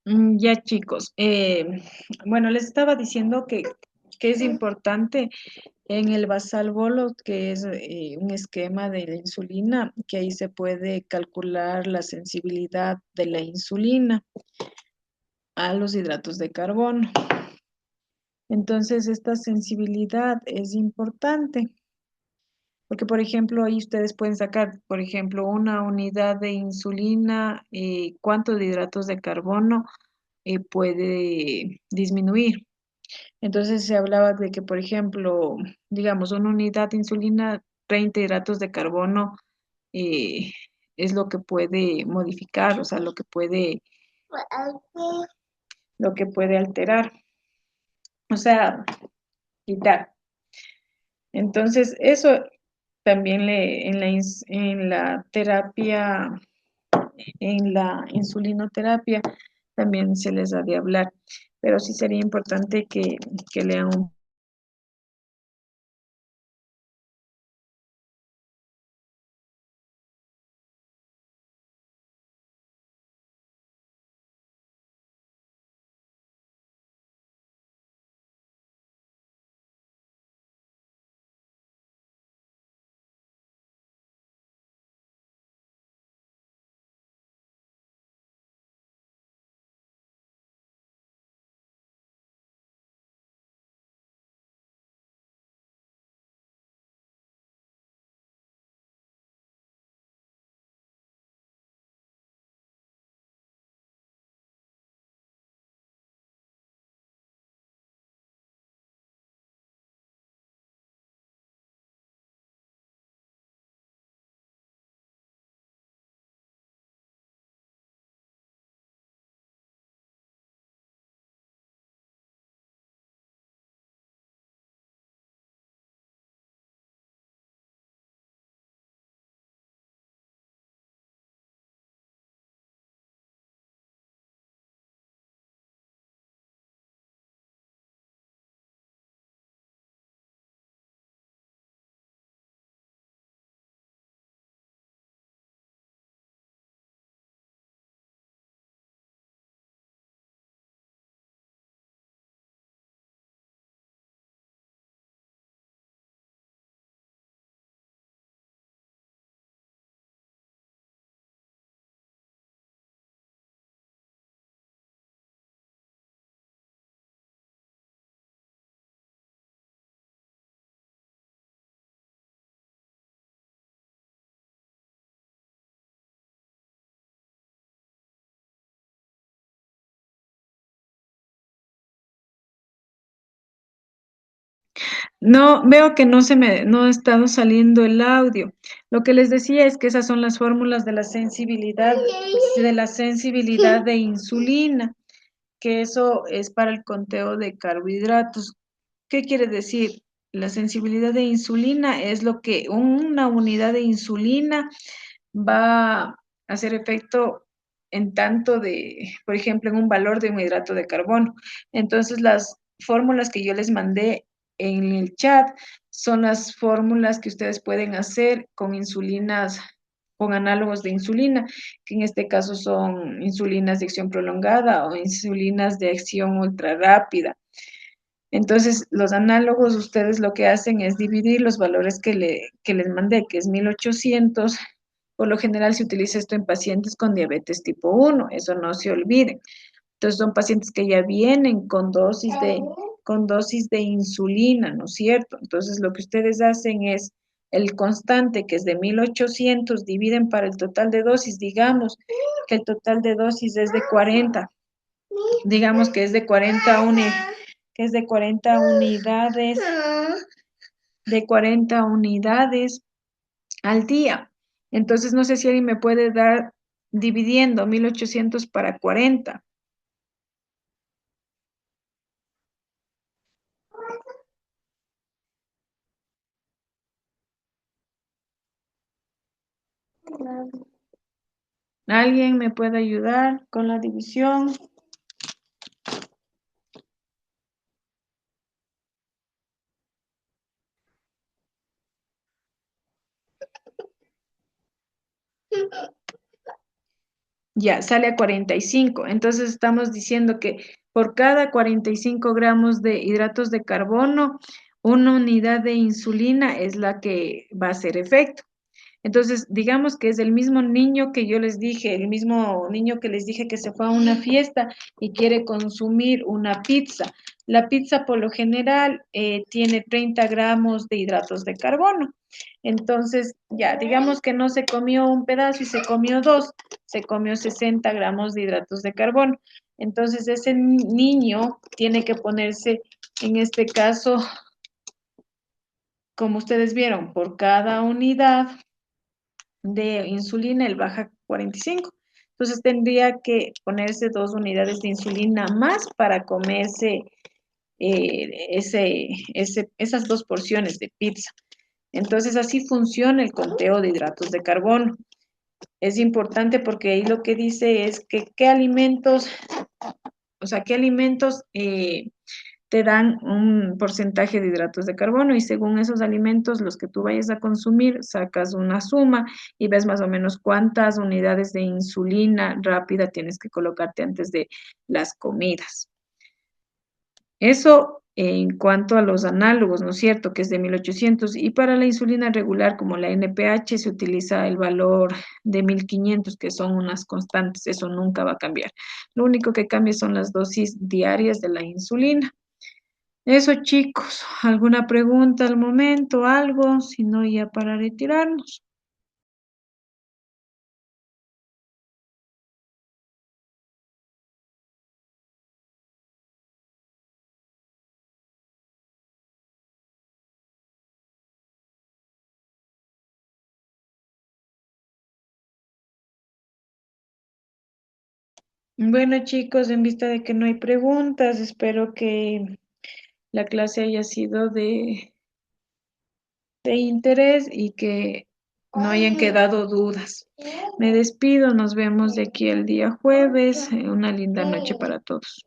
Ya chicos, bueno, les estaba diciendo que es importante en el basal bolo, que es un esquema de la insulina, que ahí se puede calcular la sensibilidad de la insulina a los hidratos de carbono. Entonces, esta sensibilidad es importante, porque, por ejemplo, ahí ustedes pueden sacar, por ejemplo, una unidad de insulina, cuánto de hidratos de carbono puede disminuir. Entonces, se hablaba de que, por ejemplo, digamos, una unidad de insulina, 30 hidratos de carbono, eh, es lo que puede modificar, o sea, lo que puede alterar, o sea, quitar. Entonces, eso también en la terapia, en la insulinoterapia, también se les ha de hablar. Pero sí sería importante que lean un No, veo que no ha estado saliendo el audio. Lo que les decía es que esas son las fórmulas de la sensibilidad de insulina, que eso es para el conteo de carbohidratos. ¿Qué quiere decir? La sensibilidad de insulina es lo que una unidad de insulina va a hacer efecto en tanto de, por ejemplo, en un valor de un hidrato de carbono. Entonces, las fórmulas que yo les mandé en el chat son las fórmulas que ustedes pueden hacer con insulinas, con análogos de insulina, que en este caso son insulinas de acción prolongada o insulinas de acción ultra rápida. Entonces, los análogos, ustedes lo que hacen es dividir los valores que les mandé, que es 1800. Por lo general se utiliza esto en pacientes con diabetes tipo 1, eso no se olviden. Entonces, son pacientes que ya vienen con dosis de insulina, ¿no es cierto? Entonces, lo que ustedes hacen es el constante, que es de 1800, dividen para el total de dosis, digamos que el total de dosis es de 40, digamos que es de 40 que es de 40 unidades al día. Entonces, no sé si alguien me puede dar dividiendo 1800 para 40. ¿Alguien me puede ayudar con la división? Ya, sale a 45. Entonces, estamos diciendo que por cada 45 gramos de hidratos de carbono, una unidad de insulina es la que va a hacer efecto. Entonces, digamos que es el mismo niño que yo les dije, el mismo niño que les dije que se fue a una fiesta y quiere consumir una pizza. La pizza por lo general tiene 30 gramos de hidratos de carbono. Entonces, ya, digamos que no se comió un pedazo y se comió dos, se comió 60 gramos de hidratos de carbono. Entonces, ese niño tiene que ponerse, en este caso, como ustedes vieron, por cada unidad de insulina, él baja 45. Entonces tendría que ponerse 2 unidades de insulina más para comerse esas 2 porciones de pizza. Entonces así funciona el conteo de hidratos de carbono. Es importante porque ahí lo que dice es que qué alimentos, o sea, qué alimentos te dan un porcentaje de hidratos de carbono y según esos alimentos, los que tú vayas a consumir, sacas una suma y ves más o menos cuántas unidades de insulina rápida tienes que colocarte antes de las comidas. Eso en cuanto a los análogos, ¿no es cierto? Que es de 1800. Y para la insulina regular, como la NPH, se utiliza el valor de 1500, que son unas constantes. Eso nunca va a cambiar. Lo único que cambia son las dosis diarias de la insulina. Eso, chicos. ¿Alguna pregunta al momento? ¿Algo? Si no, ya para retirarnos. Bueno, chicos, en vista de que no hay preguntas, espero que la clase haya sido de interés y que no hayan quedado dudas. Me despido, nos vemos de aquí el día jueves. Una linda noche para todos.